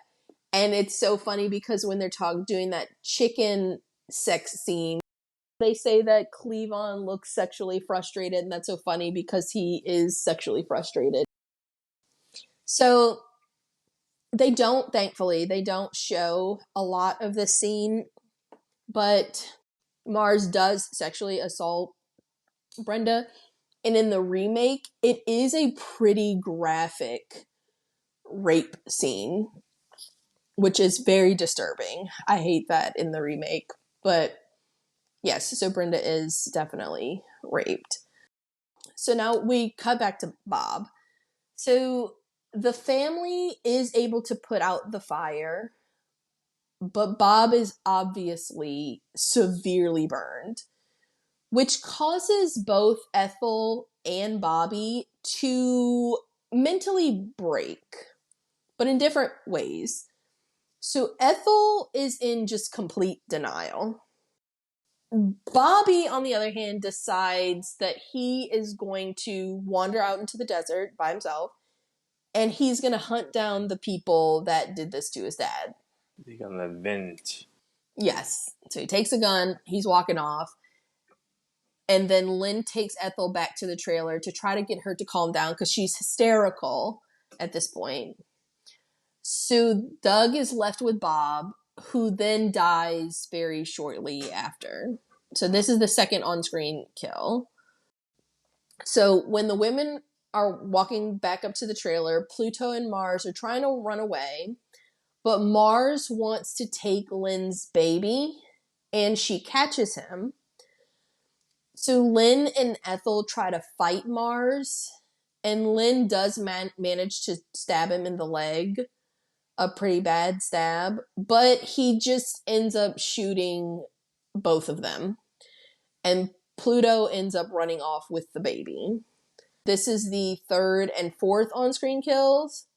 And it's so funny because when they're doing that chicken sex scene, they say that Cleavon looks sexually frustrated, and that's so funny because he is sexually frustrated. So thankfully, they don't show a lot of this scene, but Mars does sexually assault Brenda. And in the remake, it is a pretty graphic rape scene, which is very disturbing. I hate that in the remake. But yes, so Brenda is definitely raped. So now we cut back to Bob. So the family is able to put out the fire, but Bob is obviously severely burned, which causes both Ethel and Bobby to mentally break, but in different ways. So Ethel is in just complete denial. Bobby, on the other hand, decides that he is going to wander out into the desert by himself, and he's going to hunt down the people that did this to his dad. He's gonna avenge. Yes. So he takes a gun, he's walking off, and then Lynn takes Ethel back to the trailer to try to get her to calm down because she's hysterical at this point. So Doug is left with Bob, who then dies very shortly after. So this is the second on-screen kill. So when the women are walking back up to the trailer, Pluto and Mars are trying to run away, but Mars wants to take Lynn's baby, and she catches him. So Lynn and Ethel try to fight Mars, and Lynn does manage to stab him in the leg, a pretty bad stab, but he just ends up shooting both of them. And Pluto ends up running off with the baby. This is the third and fourth on-screen kills.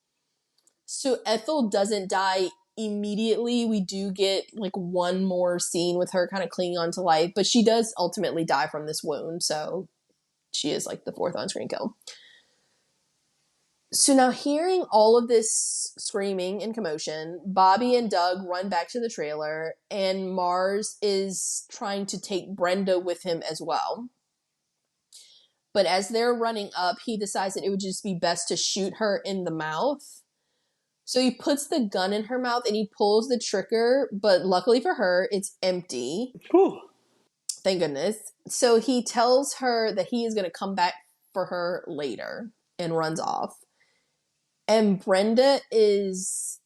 So Ethel doesn't die immediately. We do get like one more scene with her kind of clinging on to life, but she does ultimately die from this wound. So she is like the fourth on-screen kill. So now, hearing all of this screaming and commotion, Bobby and Doug run back to the trailer, and Mars is trying to take Brenda with him as well. But as they're running up, he decides that it would just be best to shoot her in the mouth. So he puts the gun in her mouth and he pulls the trigger, but luckily for her, it's empty. Whew. Thank goodness. So he tells her that he is going to come back for her later and runs off. And Brenda is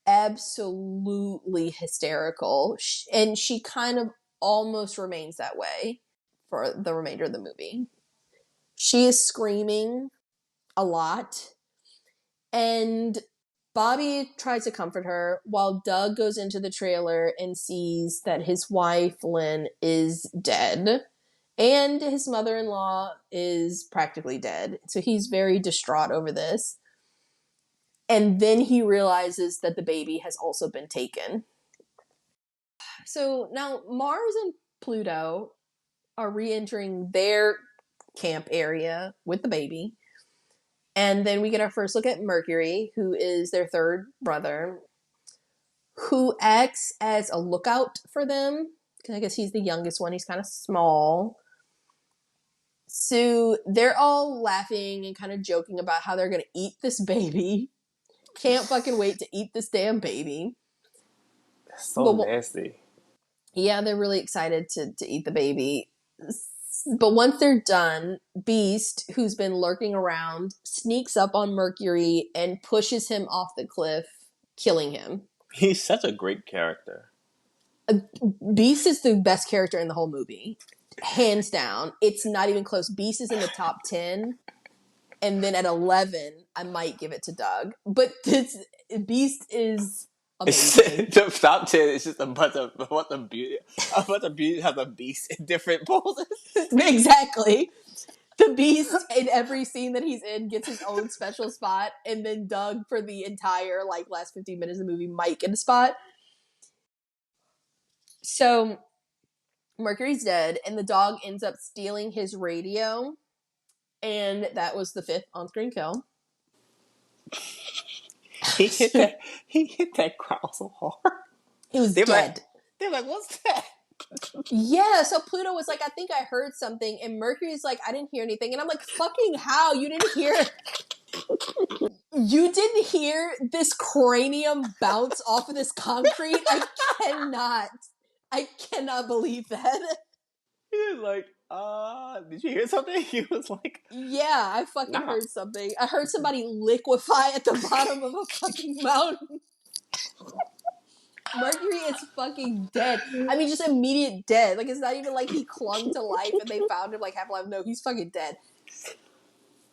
absolutely hysterical. And she kind of almost remains that way for the remainder of the movie. She is screaming a lot. And Bobby tries to comfort her while Doug goes into the trailer and sees that his wife, Lynn, is dead. And his mother-in-law is practically dead. So he's very distraught over this. And then he realizes that the baby has also been taken. So now Mars and Pluto are re-entering their camp area with the baby. And then we get our first look at Mercury, who is their third brother, who acts as a lookout for them. Because I guess he's the youngest one. He's kind of small. So they're all laughing and kind of joking about how they're going to eat this baby. Can't fucking wait to eat this damn baby. That's so nasty. Yeah, they're really excited to eat the baby. But once they're done, Beast, who's been lurking around, sneaks up on Mercury and pushes him off the cliff, killing him. He's such a great character. Beast is the best character in the whole movie. Hands down. It's not even close. Beast is in the top 10. And then at 11, I might give it to Doug. But Beast is amazing. The top 10 is just a bunch of beauty. A bunch of beauty has a beast in different poses. Exactly. The Beast in every scene that he's in gets his own special spot, and then Doug for the entire last 15 minutes of the movie might get a spot. So Mercury's dead, and the dog ends up stealing his radio, and that was the 5th on-screen kill. He hit that crowd so hard. He was dead. They're like, what's that? Yeah, so Pluto was like, I think I heard something, and Mercury's like, I didn't hear anything, and I'm like, fucking how? You didn't hear this cranium bounce off of this concrete? I cannot believe that. He was like, did you hear something? He was like, Yeah, I fucking heard something. I heard somebody liquefy at the bottom of a fucking mountain. Mercury is fucking dead. I mean, just immediate dead. Like, it's not even like he clung to life and they found him half alive. No, he's fucking dead.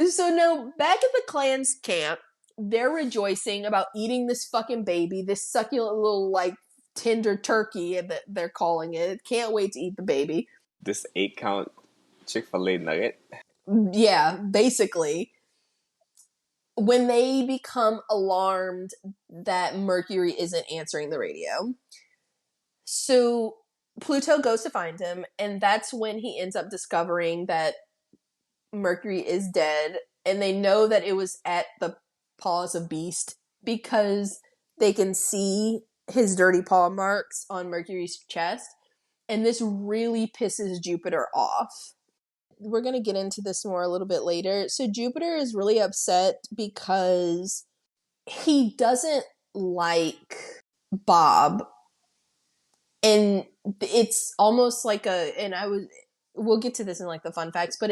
So now, back at the clan's camp, they're rejoicing about eating this fucking baby, this succulent little, tender turkey that they're calling it. Can't wait to eat the baby. This 8-count Chick-fil-A nugget. Yeah, basically. When they become alarmed that Mercury isn't answering the radio. So Pluto goes to find him, and that's when he ends up discovering that Mercury is dead, and they know that it was at the paws of Beast because they can see his dirty paw marks on Mercury's chest, and this really pisses Jupiter off. We're going to get into this more a little bit later. So Jupiter is really upset because he doesn't like Bob. And it's almost like we'll get to this in the fun facts, but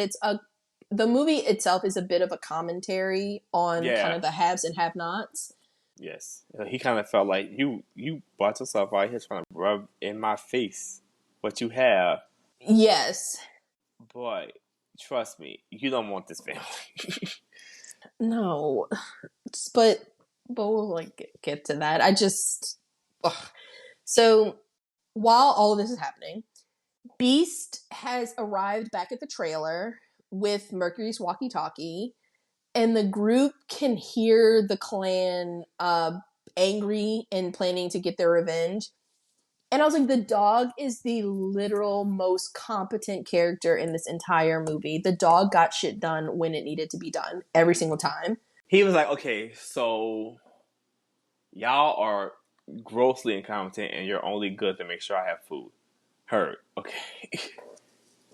the movie itself is a bit of a commentary on kind of the haves and have-nots. Yes. He kind of felt like you brought yourself out here trying to rub in my face what you have. Yes. Boy, trust me, you don't want this family. No. But we'll get to that. So while all of this is happening, Beast has arrived back at the trailer with Mercury's walkie-talkie, and the group can hear the clan angry and planning to get their revenge. And I was like, the dog is the literal most competent character in this entire movie. The dog got shit done when it needed to be done every single time. He was like, okay, so y'all are grossly incompetent and you're only good to make sure I have food. Heard. Okay.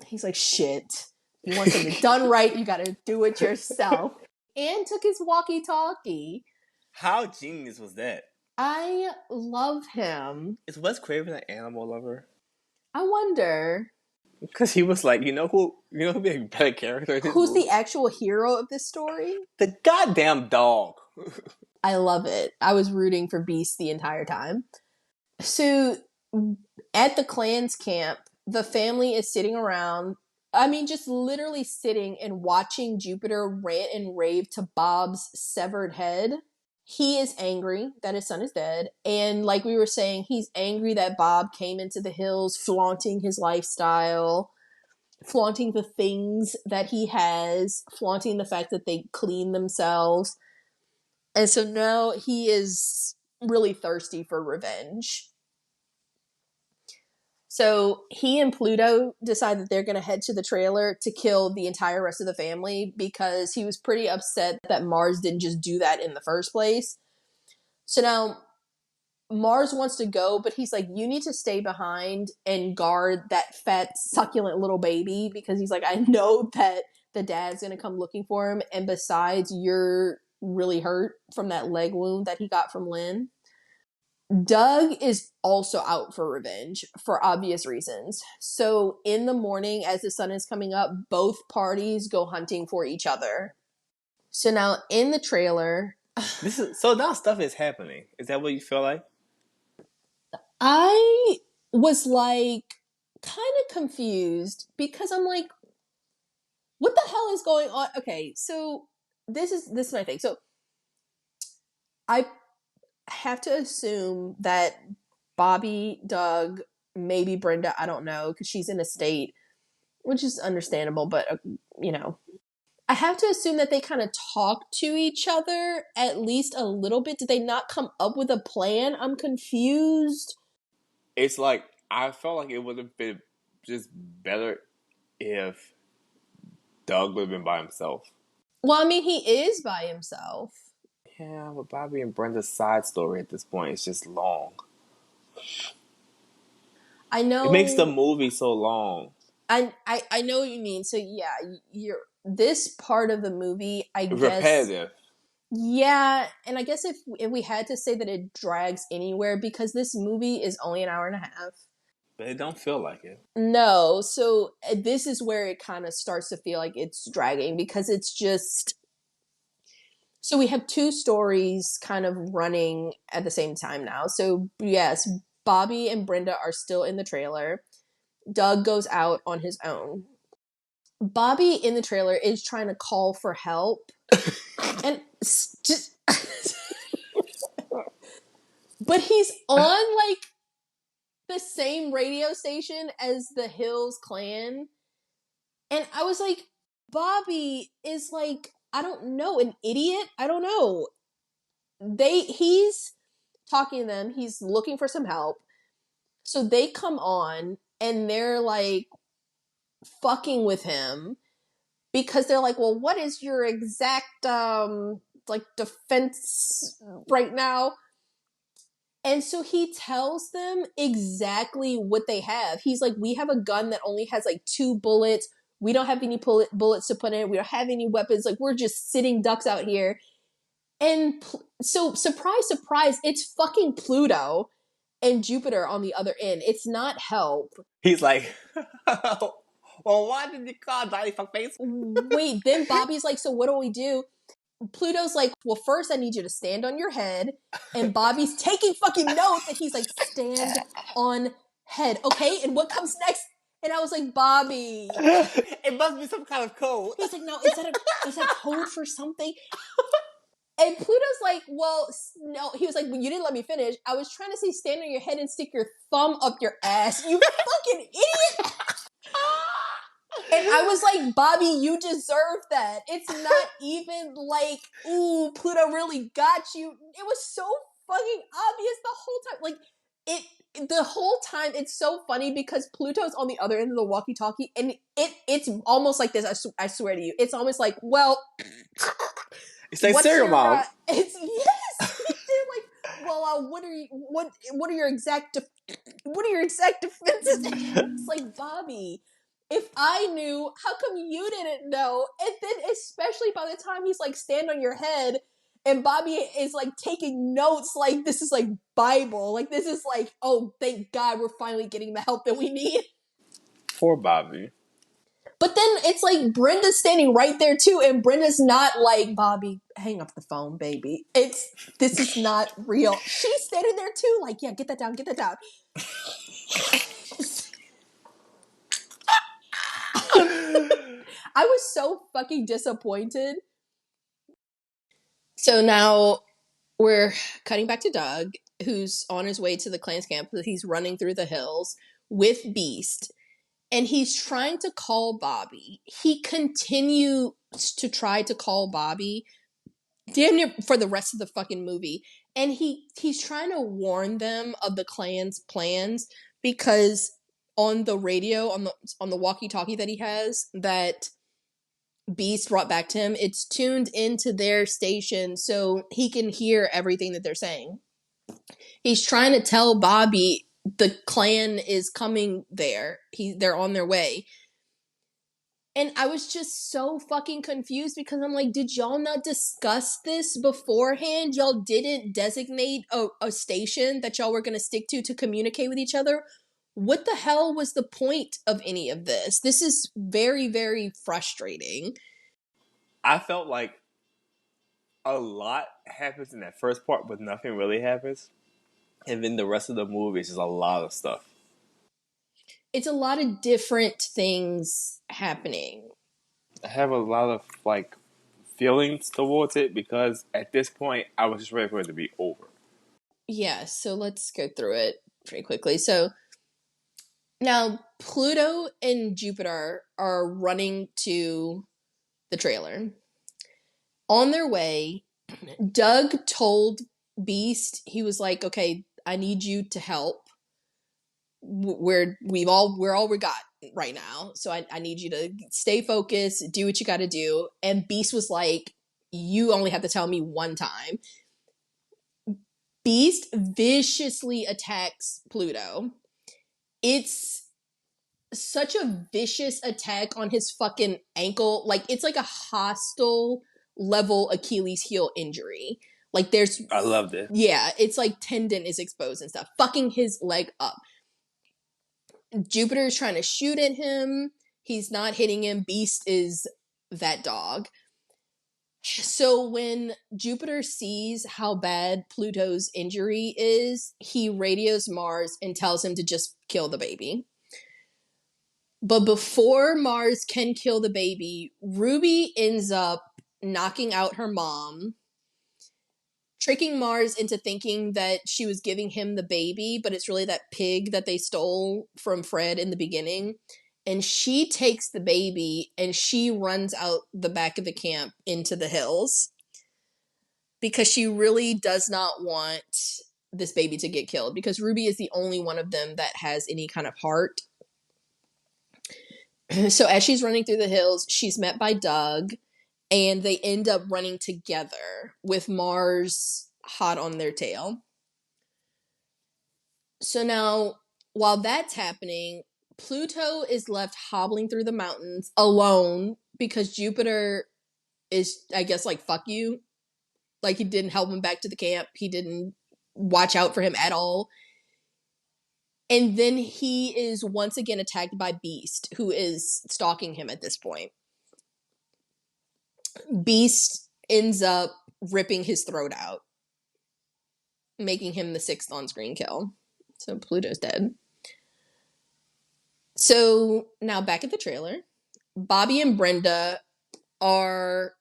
He's like, shit. You want something done right, you gotta do it yourself. And took his walkie-talkie. How genius was that? I love him. Is Wes Craven an animal lover? I wonder. Because he was like, you know who would be a better character in this Who's movie? the actual hero of this story? The goddamn dog. I love it. I was rooting for Beast the entire time. So, at the clan's camp, the family is sitting around. I mean, just literally sitting and watching Jupiter rant and rave to Bob's severed head. He is angry that his son is dead. And like we were saying, he's angry that Bob came into the hills flaunting his lifestyle, flaunting the things that he has, flaunting the fact that they clean themselves. And so now he is really thirsty for revenge. So he and Pluto decide that they're going to head to the trailer to kill the entire rest of the family because he was pretty upset that Mars didn't just do that in the first place. So now Mars wants to go, but he's like, you need to stay behind and guard that fat, succulent little baby because he's like, I know that the dad's going to come looking for him. And besides, you're really hurt from that leg wound that he got from Lynn. Doug is also out for revenge for obvious reasons. So in the morning, as the sun is coming up, both parties go hunting for each other. So now in the trailer, So now stuff is happening. Is that what you feel like? I was kind of confused because I'm like, what the hell is going on? Okay, so this is my thing. So I have to assume that Bobby, Doug, maybe Brenda, I don't know, because she's in a state, which is understandable, but, you know. I have to assume that they kind of talk to each other at least a little bit. Did they not come up with a plan? I'm confused. It's like, I felt like it would have been just better if Doug would have been by himself. Well, I mean, he is by himself. Yeah, but Bobby and Brenda's side story at this point is just long. I It makes the know. movie so long. I know what you mean. So yeah, you're this part of the movie, I guess. Repetitive. Yeah, and I guess if we had to say that it drags anywhere, because this movie is only an hour and a half. But it don't feel like it. No, so this is where it kind of starts to feel like it's dragging, because it's just, so we have two stories kind of running at the same time now. So yes, Bobby and Brenda are still in the trailer. Doug goes out on his own. Bobby in the trailer is trying to call for help. And just but he's on like the same radio station as the Hills clan. And I was like, Bobby is like, I don't know, an idiot? I don't know. He's talking to them, he's looking for some help. So they come on and they're like fucking with him because they're like, well, what is your exact like defense right now? And so he tells them exactly what they have. He's like, we have a gun that only has like 2 bullets. We don't have any bullets to put in it. We don't have any weapons. Like, we're just sitting ducks out here. And so, surprise, surprise, it's fucking Pluto and Jupiter on the other end. It's not help. He's like, well, why did you call Johnny Fuckface? Wait, then Bobby's like, so what do we do? Pluto's like, well, first I need you to stand on your head. And Bobby's taking fucking notes. And he's like, stand on head. Okay, and what comes next? And I was like, Bobby. It must be some kind of code. He's like, no, is that code for something? And Pluto's like, well, no. He was like, well, you didn't let me finish. I was trying to say stand on your head and stick your thumb up your ass. You fucking idiot. And I was like, Bobby, you deserve that. It's not even like, ooh, Pluto really got you. It was so fucking obvious the whole time. Like, the whole time, it's so funny because Pluto's on the other end of the walkie-talkie, and it's almost like this. I swear to you, it's almost like, well, It's like what's Serial your? Mom. It's yes. They're like, well, what are your exact defenses? It's like, Bobby, if I knew, how come you didn't know? And then especially by the time he's like, stand on your head, and Bobby is like taking notes, like this is like Bible, like this is like, oh, thank God we're finally getting the help that we need. Poor Bobby. But then it's like Brenda's standing right there too, and Brenda's not like, Bobby, hang up the phone, baby. This is not real. She's standing there too, like, yeah, get that down, get that down. I was so fucking disappointed. So now we're cutting back to Doug, who's on his way to the Klans camp. He's running through the hills with Beast. And he's trying to call Bobby. He continues to try to call Bobby damn near for the rest of the fucking movie. And he's trying to warn them of the Klan's plans, because on the radio, on the walkie-talkie that he has, that Beast brought back to him, it's tuned into their station so he can hear everything that they're saying. He's trying to tell Bobby the Klan is coming there. They're on their way. And I was just so fucking confused because I'm like, did y'all not discuss this beforehand? Y'all didn't designate a station that y'all were going to stick to communicate with each other? What the hell was the point of any of this? This is very, very frustrating. I felt like a lot happens in that first part, but nothing really happens. And then the rest of the movie is just a lot of stuff. It's a lot of different things happening. I have a lot of like feelings towards it because at this point I was just ready for it to be over. Yeah, so let's go through it pretty quickly. So now Pluto and Jupiter are running to the trailer. On their way, Doug told Beast, he was like, okay, I need you to help. We're all we got right now. So I need you to stay focused, do what you gotta do. And Beast was like, you only have to tell me one time. Beast viciously attacks Pluto. It's such a vicious attack on his fucking ankle. Like, it's like a hostile level Achilles heel injury. Like, there's. I loved it. Yeah, it's like tendon is exposed and stuff. Fucking his leg up. Jupiter's trying to shoot at him. He's not hitting him. Beast is that dog. So when Jupiter sees how bad Pluto's injury is, he radios Mars and tells him to just kill the baby. But before Mars can kill the baby, Ruby ends up knocking out her mom, tricking Mars into thinking that she was giving him the baby, but it's really that pig that they stole from Fred in the beginning. And she takes the baby and she runs out the back of the camp into the hills because she really does not want this baby to get killed, because Ruby is the only one of them that has any kind of heart. So as she's running through the hills, she's met by Doug, and they end up running together with Mars hot on their tail. So now, while that's happening, Pluto is left hobbling through the mountains alone because Jupiter is, I guess, like, fuck you. Like, he didn't help him back to the camp. He didn't watch out for him at all. And then he is once again attacked by Beast, who is stalking him at this point. Beast ends up ripping his throat out, making him the 6th on-screen kill. So Pluto's dead. So now back at the trailer, Bobby and Brenda are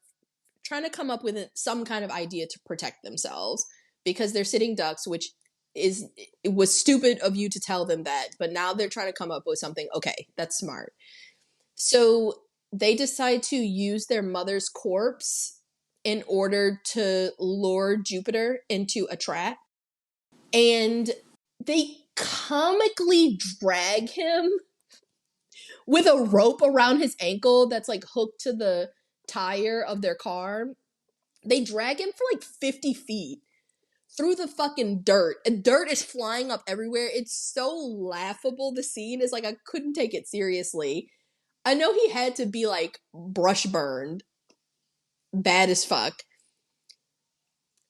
trying to come up with some kind of idea to protect themselves because they're sitting ducks, which it was stupid of you to tell them that, but now they're trying to come up with something. Okay, that's smart. So they decide to use their mother's corpse in order to lure Jupiter into a trap. And they comically drag him with a rope around his ankle that's like hooked to the tire of their car. They drag him for like 50 feet through the fucking dirt. And dirt is flying up everywhere. It's so laughable. The scene is like, I couldn't take it seriously. I know he had to be like brush burned, bad as fuck.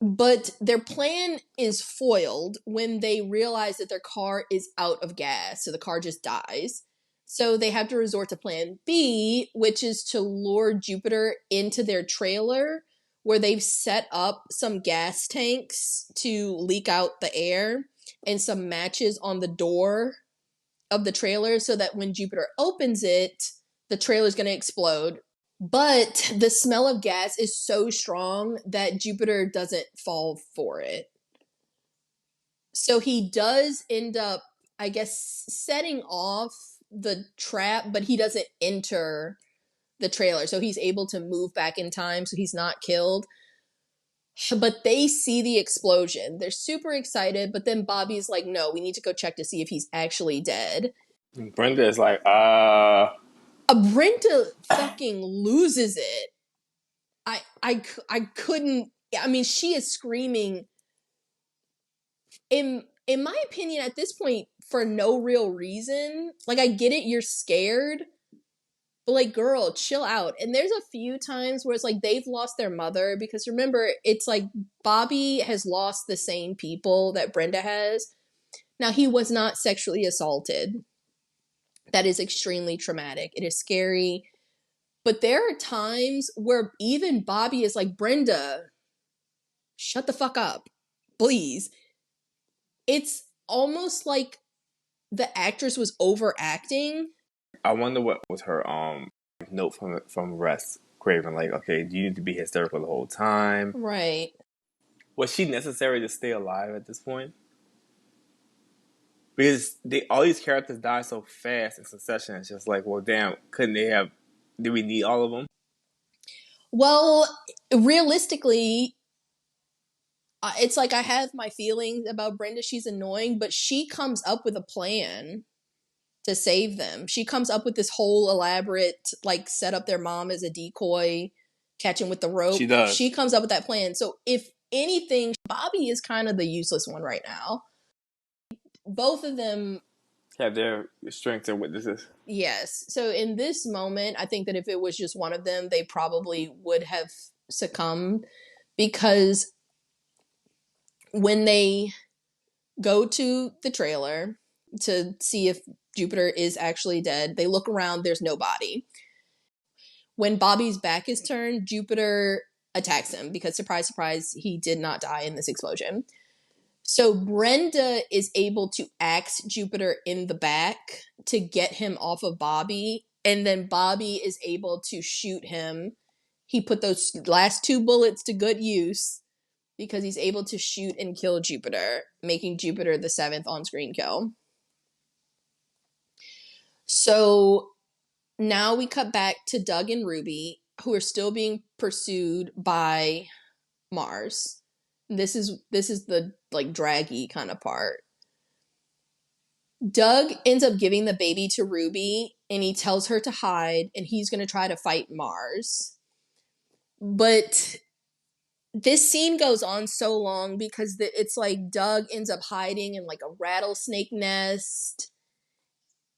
But their plan is foiled when they realize that their car is out of gas. So the car just dies. So they have to resort to plan B, which is to lure Jupiter into their trailer, where they've set up some gas tanks to leak out the air and some matches on the door of the trailer so that when Jupiter opens it, the trailer's going to explode. But the smell of gas is so strong that Jupiter doesn't fall for it. So he does end up, I guess, setting off the trap, but he doesn't enter the trailer. So he's able to move back in time, so he's not killed. But they see the explosion. They're super excited, but then Bobby's like, no, we need to go check to see if he's actually dead. Brenda is like, Brenda fucking loses it. I couldn't. I mean, she is screaming. In my opinion, at this point, for no real reason. Like, I get it, you're scared, but like, girl, chill out. And there's a few times where it's like they've lost their mother, because remember, it's like Bobby has lost the same people that Brenda has. Now, he was not sexually assaulted. That is extremely traumatic. It is scary. But there are times where even Bobby is like, Brenda, shut the fuck up, please. It's almost like the actress was overacting. I wonder what was her note from Wes Craven. Like, okay, do you need to be hysterical the whole time? Right. Was she necessary to stay alive at this point? Because all these characters die so fast in succession. It's just like, well, damn, couldn't they have? Did we need all of them? Well, realistically, it's like I have my feelings about Brenda. She's annoying, but she comes up with a plan to save them. She comes up with this whole elaborate, like, set up their mom as a decoy, catch him with the rope. She does. She comes up with that plan. So if anything, Bobby is kind of the useless one right now. Both of them Have their strengths and weaknesses. yes. So in this moment, I think that if it was just one of them, they probably would have succumbed, because when they go to the trailer to see if Jupiter is actually dead, they look around, there's no body. When Bobby's back is turned, Jupiter attacks him because, surprise, surprise, he did not die in this explosion. So Brenda is able to axe Jupiter in the back to get him off of Bobby, and then Bobby is able to shoot him. He put those last 2 bullets to good use because he's able to shoot and kill Jupiter, making Jupiter the 7th on-screen kill. So now we cut back to Doug and Ruby, who are still being pursued by Mars. This is the, like, draggy kind of part. Doug ends up giving the baby to Ruby, and he tells her to hide, and he's going to try to fight Mars. But this scene goes on so long because it's like Doug ends up hiding in, like, a rattlesnake nest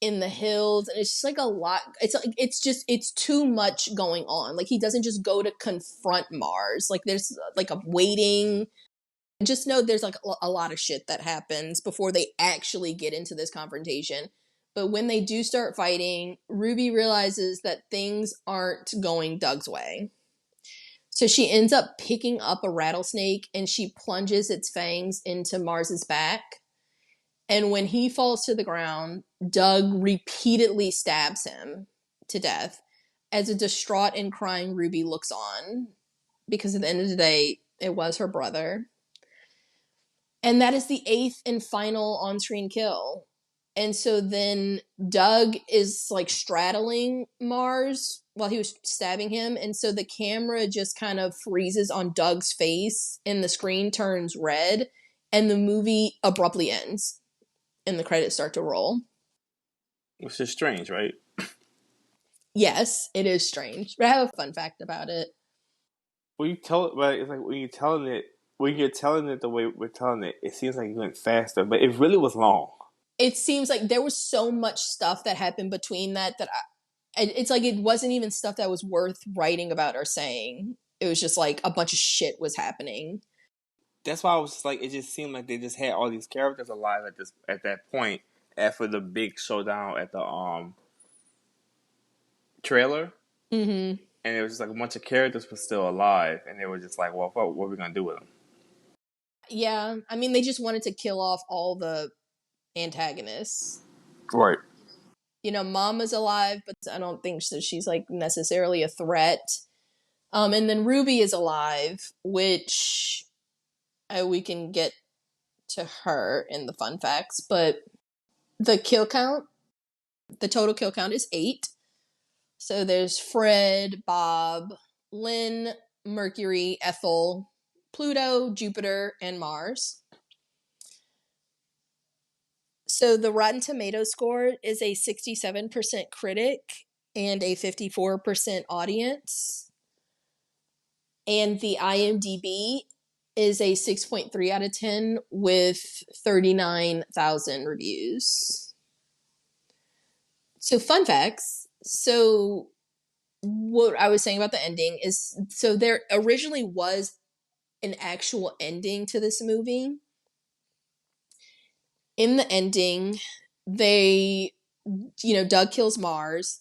in the hills, and it's just like a lot. It's too much going on. Like, he doesn't just go to confront Mars. Like, there's like a waiting. Just know there's like a lot of shit that happens before they actually get into this confrontation. But when they do start fighting, Ruby realizes that things aren't going Doug's way. So she ends up picking up a rattlesnake and she plunges its fangs into Mars's back. And when he falls to the ground, Doug repeatedly stabs him to death as a distraught and crying Ruby looks on. Because at the end of the day, it was her brother. And that is the 8th and final on-screen kill. And so then Doug is, like, straddling Mars while he was stabbing him. And so the camera just kind of freezes on Doug's face and the screen turns red and the movie abruptly ends and the credits start to roll. Which is strange, right? Yes, it is strange. But I have a fun fact about it. When you tell it, right, it's like when you're telling it the way we're telling it, it seems like it went faster, but it really was long. It seems like there was so much stuff that happened between that it's like it wasn't even stuff that was worth writing about or saying. It was just like a bunch of shit was happening. That's why I was just like, it just seemed like they just had all these characters alive at that point after the big showdown at the trailer. Mm-hmm. And it was just like a bunch of characters were still alive, and they were just like, well, what are we gonna do with them? Yeah, I mean, they just wanted to kill off all the antagonists. Right. You know, Mama's alive, but I don't think that she's, like, necessarily a threat. And then Ruby is alive, which we can get to her in the fun facts, but the total kill count is 8. So there's Fred, Bob, Lynn, Mercury, Ethel, Pluto, Jupiter, and Mars. So the Rotten Tomatoes score is a 67% critic and a 54% audience. And the IMDb is a 6.3 out of 10 with 39,000 reviews. So fun facts. So what I was saying about the ending is, so there originally was an actual ending to this movie. In the ending, Doug kills Mars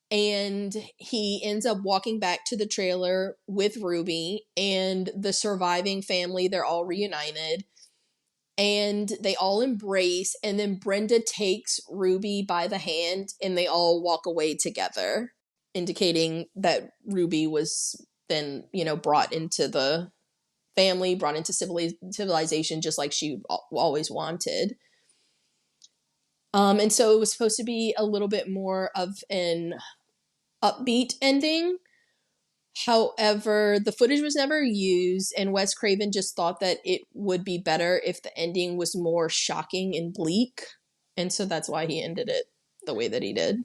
and he ends up walking back to the trailer with Ruby and the surviving family. They're all reunited and they all embrace, and then Brenda takes Ruby by the hand and they all walk away together, indicating that Ruby was then, brought into the family brought into civilization just like she always wanted. And so it was supposed to be a little bit more of an upbeat ending. However, the footage was never used, and Wes Craven just thought that it would be better if the ending was more shocking and bleak. And so that's why he ended it the way that he did.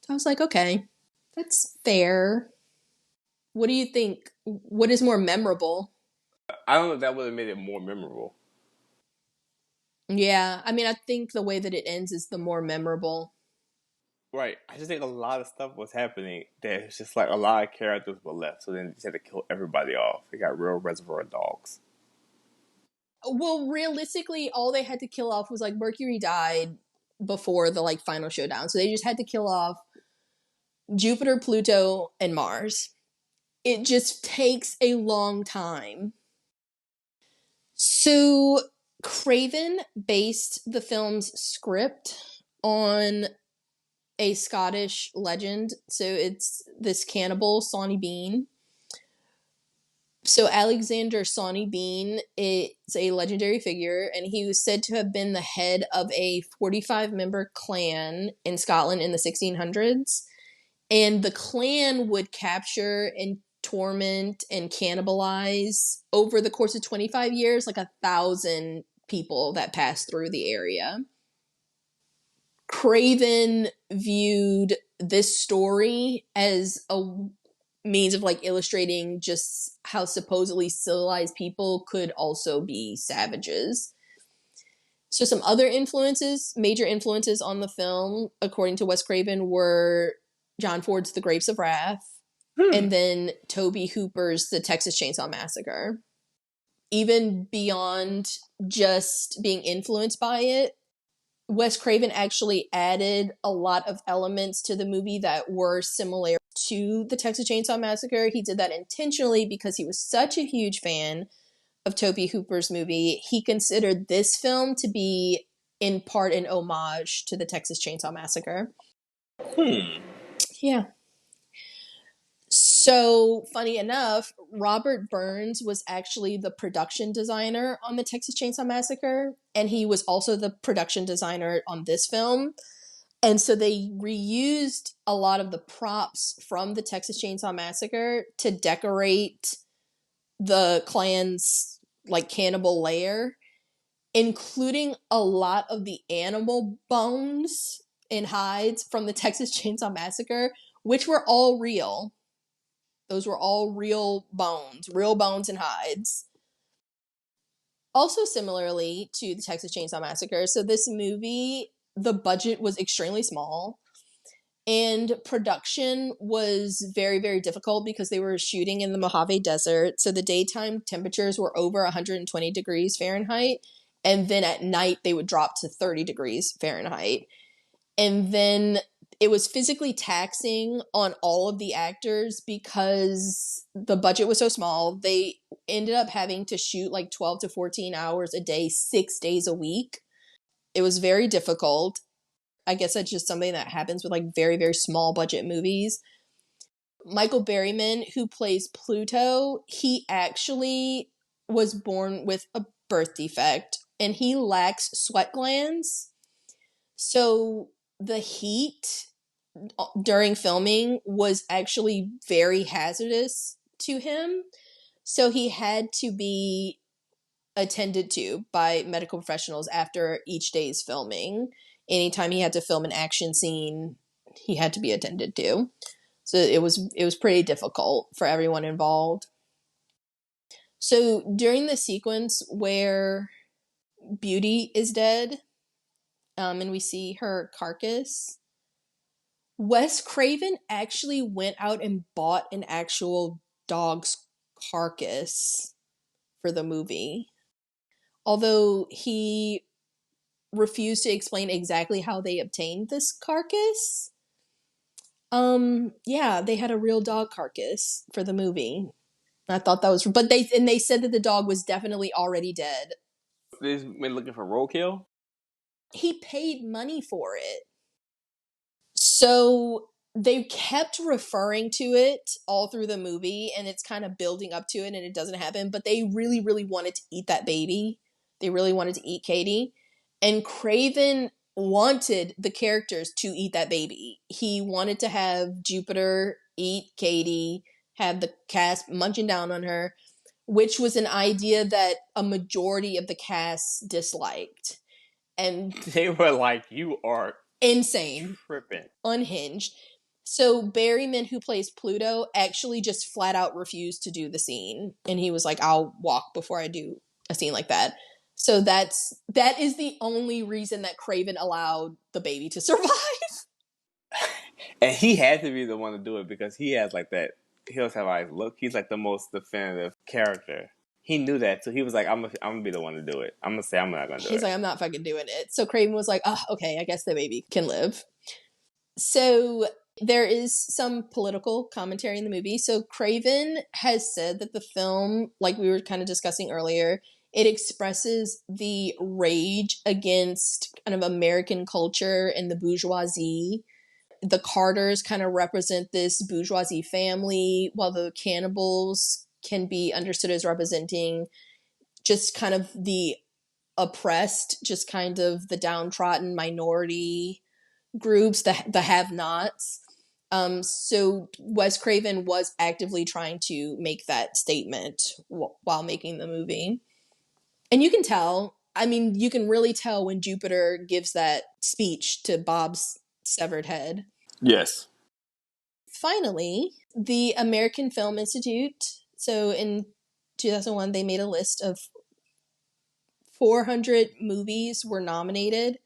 So I was like, okay, that's fair. What do you think? What is more memorable? I don't know if that would have made it more memorable. Yeah, I mean, I think the way that it ends is the more memorable. Right. I just think a lot of stuff was happening that it's just like a lot of characters were left. So then they just had to kill everybody off. They got real Reservoir Dogs. Well, realistically, all they had to kill off was like Mercury died before the like final showdown. So they just had to kill off Jupiter, Pluto, and Mars. It just takes a long time. So Craven based the film's script on a Scottish legend. So it's this cannibal, Sawney Bean. So Alexander Sawney Bean is a legendary figure, and he was said to have been the head of a 45-member clan in Scotland in the 1600s. And the clan would capture and torment and cannibalize over the course of 25 years, like 1,000 people that passed through the area. Craven viewed this story as a means of like illustrating just how supposedly civilized people could also be savages. So some other influences, major influences on the film, according to Wes Craven, were John Ford's The Grapes of Wrath, and then Tobe Hooper's The Texas Chainsaw Massacre. Even beyond just being influenced by it, Wes Craven actually added a lot of elements to the movie that were similar to the Texas Chainsaw Massacre. He did that intentionally because he was such a huge fan of Tobe Hooper's movie. He considered this film to be in part an homage to the Texas Chainsaw Massacre. Yeah. So, funny enough, Robert Burns was actually the production designer on the Texas Chainsaw Massacre, and he was also the production designer on this film. And so they reused a lot of the props from the Texas Chainsaw Massacre to decorate the clan's like cannibal lair, including a lot of the animal bones and hides from the Texas Chainsaw Massacre, which were all real. Those were all real bones and hides. Also, similarly to the Texas Chainsaw Massacre, so this movie, the budget was extremely small, and production was very, very difficult because they were shooting in the Mojave Desert. So the daytime temperatures were over 120 degrees Fahrenheit, and then at night they would drop to 30 degrees Fahrenheit. And then it was physically taxing on all of the actors because the budget was so small. They ended up having to shoot like 12 to 14 hours a day, 6 days a week. It was very difficult. I guess that's just something that happens with like very, very small budget movies. Michael Berryman, who plays Pluto, he actually was born with a birth defect and he lacks sweat glands. So the heat during filming was actually very hazardous to him. So he had to be attended to by medical professionals after each day's filming. Anytime he had to film an action scene, he had to be attended to. So it was pretty difficult for everyone involved. So during the sequence where Beauty is dead, and we see her carcass, Wes Craven actually went out and bought an actual dog's carcass for the movie. Although he refused to explain exactly how they obtained this carcass. Yeah, they had a real dog carcass for the movie. I thought that was, but they said that the dog was definitely already dead. They've been looking for roadkill? He paid money for it. So they kept referring to it all through the movie, and it's kind of building up to it, and it doesn't happen. But they really, really wanted to eat that baby. They really wanted to eat Katie. And Craven wanted the characters to eat that baby. He wanted to have Jupiter eat Katie, have the cast munching down on her, which was an idea that a majority of the cast disliked. And They were like, you are insane, tripping. unhinged. So Berryman, who plays Pluto, actually just flat out refused to do the scene. And he was like, I'll walk before I do a scene like that. So that is the only reason that Craven allowed the baby to survive. And he had to be the one to do it because he has like that Hills Have Eyes look. He's like the most definitive character. He knew that, so he was like, I'm gonna be the one to do it. I'm gonna say I'm not gonna do it. He's like, I'm not fucking doing it. So Craven was like, oh, okay, I guess the baby can live. So there is some political commentary in the movie. So Craven has said that the film, like we were kind of discussing earlier, it expresses the rage against kind of American culture and the bourgeoisie. The Carters kind of represent this bourgeoisie family, while the cannibals can be understood as representing just kind of the oppressed, just kind of the downtrodden minority groups, the have-nots. So Wes Craven was actively trying to make that statement while making the movie. And you can tell, I mean, you can really tell when Jupiter gives that speech to Bob's severed head. Yes. Finally, the American Film Institute, so in 2001, they made a list of 400 movies were nominated.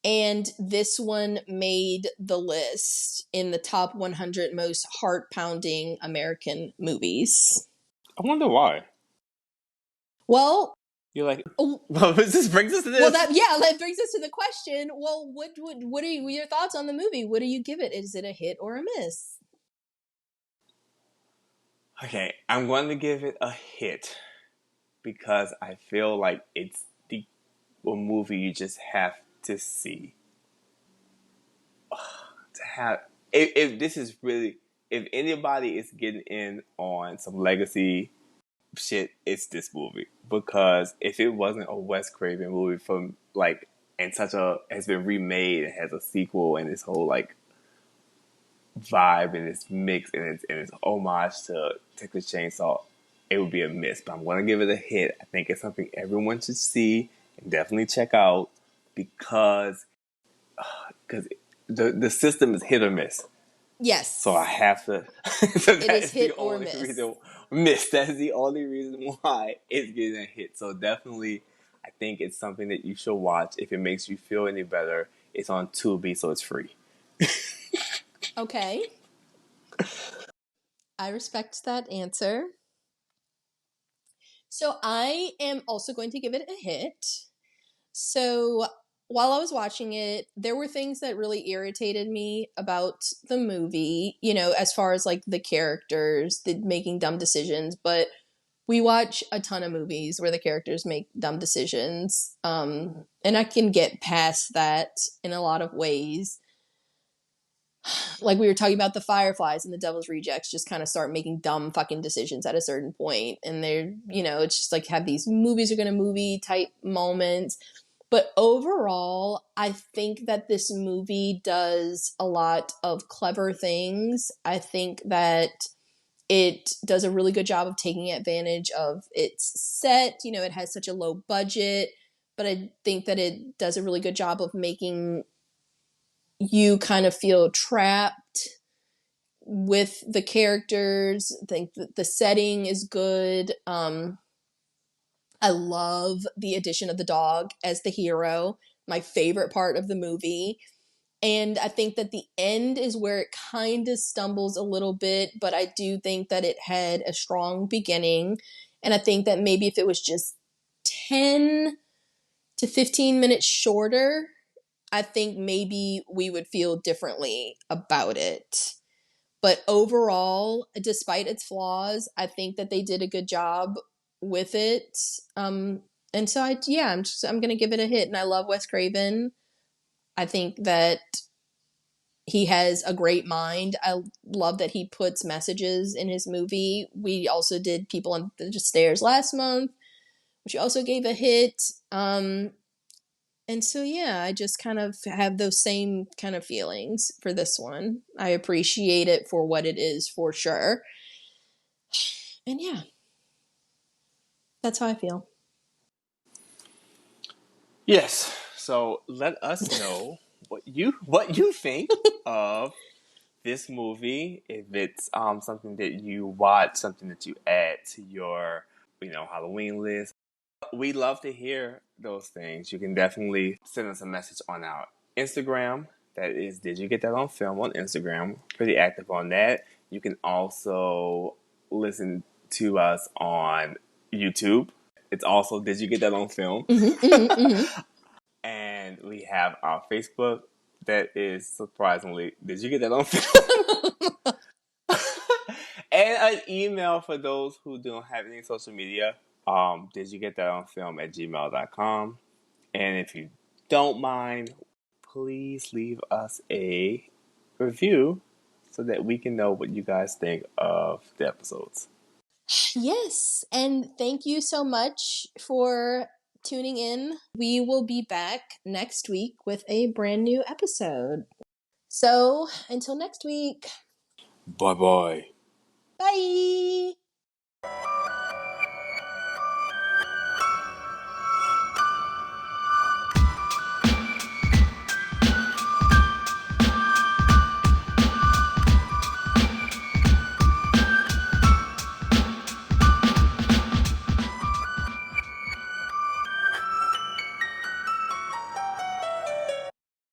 And this one made the list in the top 100 most heart-pounding American movies. I wonder why. Well, you're like, well, this brings us to this. Well, that brings us to the question. Well, what are your thoughts on the movie? What do you give it? Is it a hit or a miss? Okay, I'm going to give it a hit because I feel like it's a movie you just have to see. To have, if this is really, if anybody is getting in on some legacy shit, it's this movie. Because if it wasn't a Wes Craven movie from like, and such a, has been remade and has a sequel and this whole like vibe and it's mix and it's homage to Texas Chainsaw, it would be a miss. But I'm going to give it a hit. I think it's something everyone should see and definitely check out because the system is hit or miss. Yes. So I have to. So it is hit or miss. That's the only reason why it's getting a hit. So definitely, I think it's something that you should watch. If it makes you feel any better, it's on Tubi, so it's free. Okay. I respect that answer. So I am also going to give it a hit. So while I was watching it, there were things that really irritated me about the movie, you know, as far as like the characters, making dumb decisions. But we watch a ton of movies where the characters make dumb decisions. And I can get past that in a lot of ways. Like we were talking about the Fireflies and the Devil's Rejects just kind of start making dumb fucking decisions at a certain point. And they're, you know, it's just like have these movies are going to movie type moments. But overall, I think that this movie does a lot of clever things. I think that it does a really good job of taking advantage of its set. You know, it has such a low budget, but I think that it does a really good job of making you kind of feel trapped with the characters. I think that the setting is good. I love the addition of the dog as the hero, my favorite part of the movie. And I think that the end is where it kind of stumbles a little bit, but I do think that it had a strong beginning. And I think that maybe if it was just 10 to 15 minutes shorter, I think maybe we would feel differently about it. But overall, despite its flaws, I think that they did a good job with it. And so I'm going to give it a hit. And I love Wes Craven. I think that he has a great mind. I love that he puts messages in his movie. We also did People on the Stairs last month, which also gave a hit. And so, yeah, I just kind of have those same kind of feelings for this one. I appreciate it for what it is, for sure. And yeah, that's how I feel. Yes. So let us know what you think of this movie. If it's something that you watch, something that you add to your Halloween list. We love to hear those things. You can definitely send us a message on our Instagram. That is, Did You Get That on Film on Instagram? Pretty active on that. You can also listen to us on YouTube. It's also Did You Get That on Film? Mm-hmm, mm-hmm, mm-hmm. And we have our Facebook. That is, surprisingly, Did You Get That on Film? And an email for those who don't have any social media. Did you get that on film at gmail.com? And if you don't mind, please leave us a review so that we can know what you guys think of the episodes. Yes, and thank you so much for tuning in. We will be back next week with a brand new episode. So, until next week, Bye bye. bye!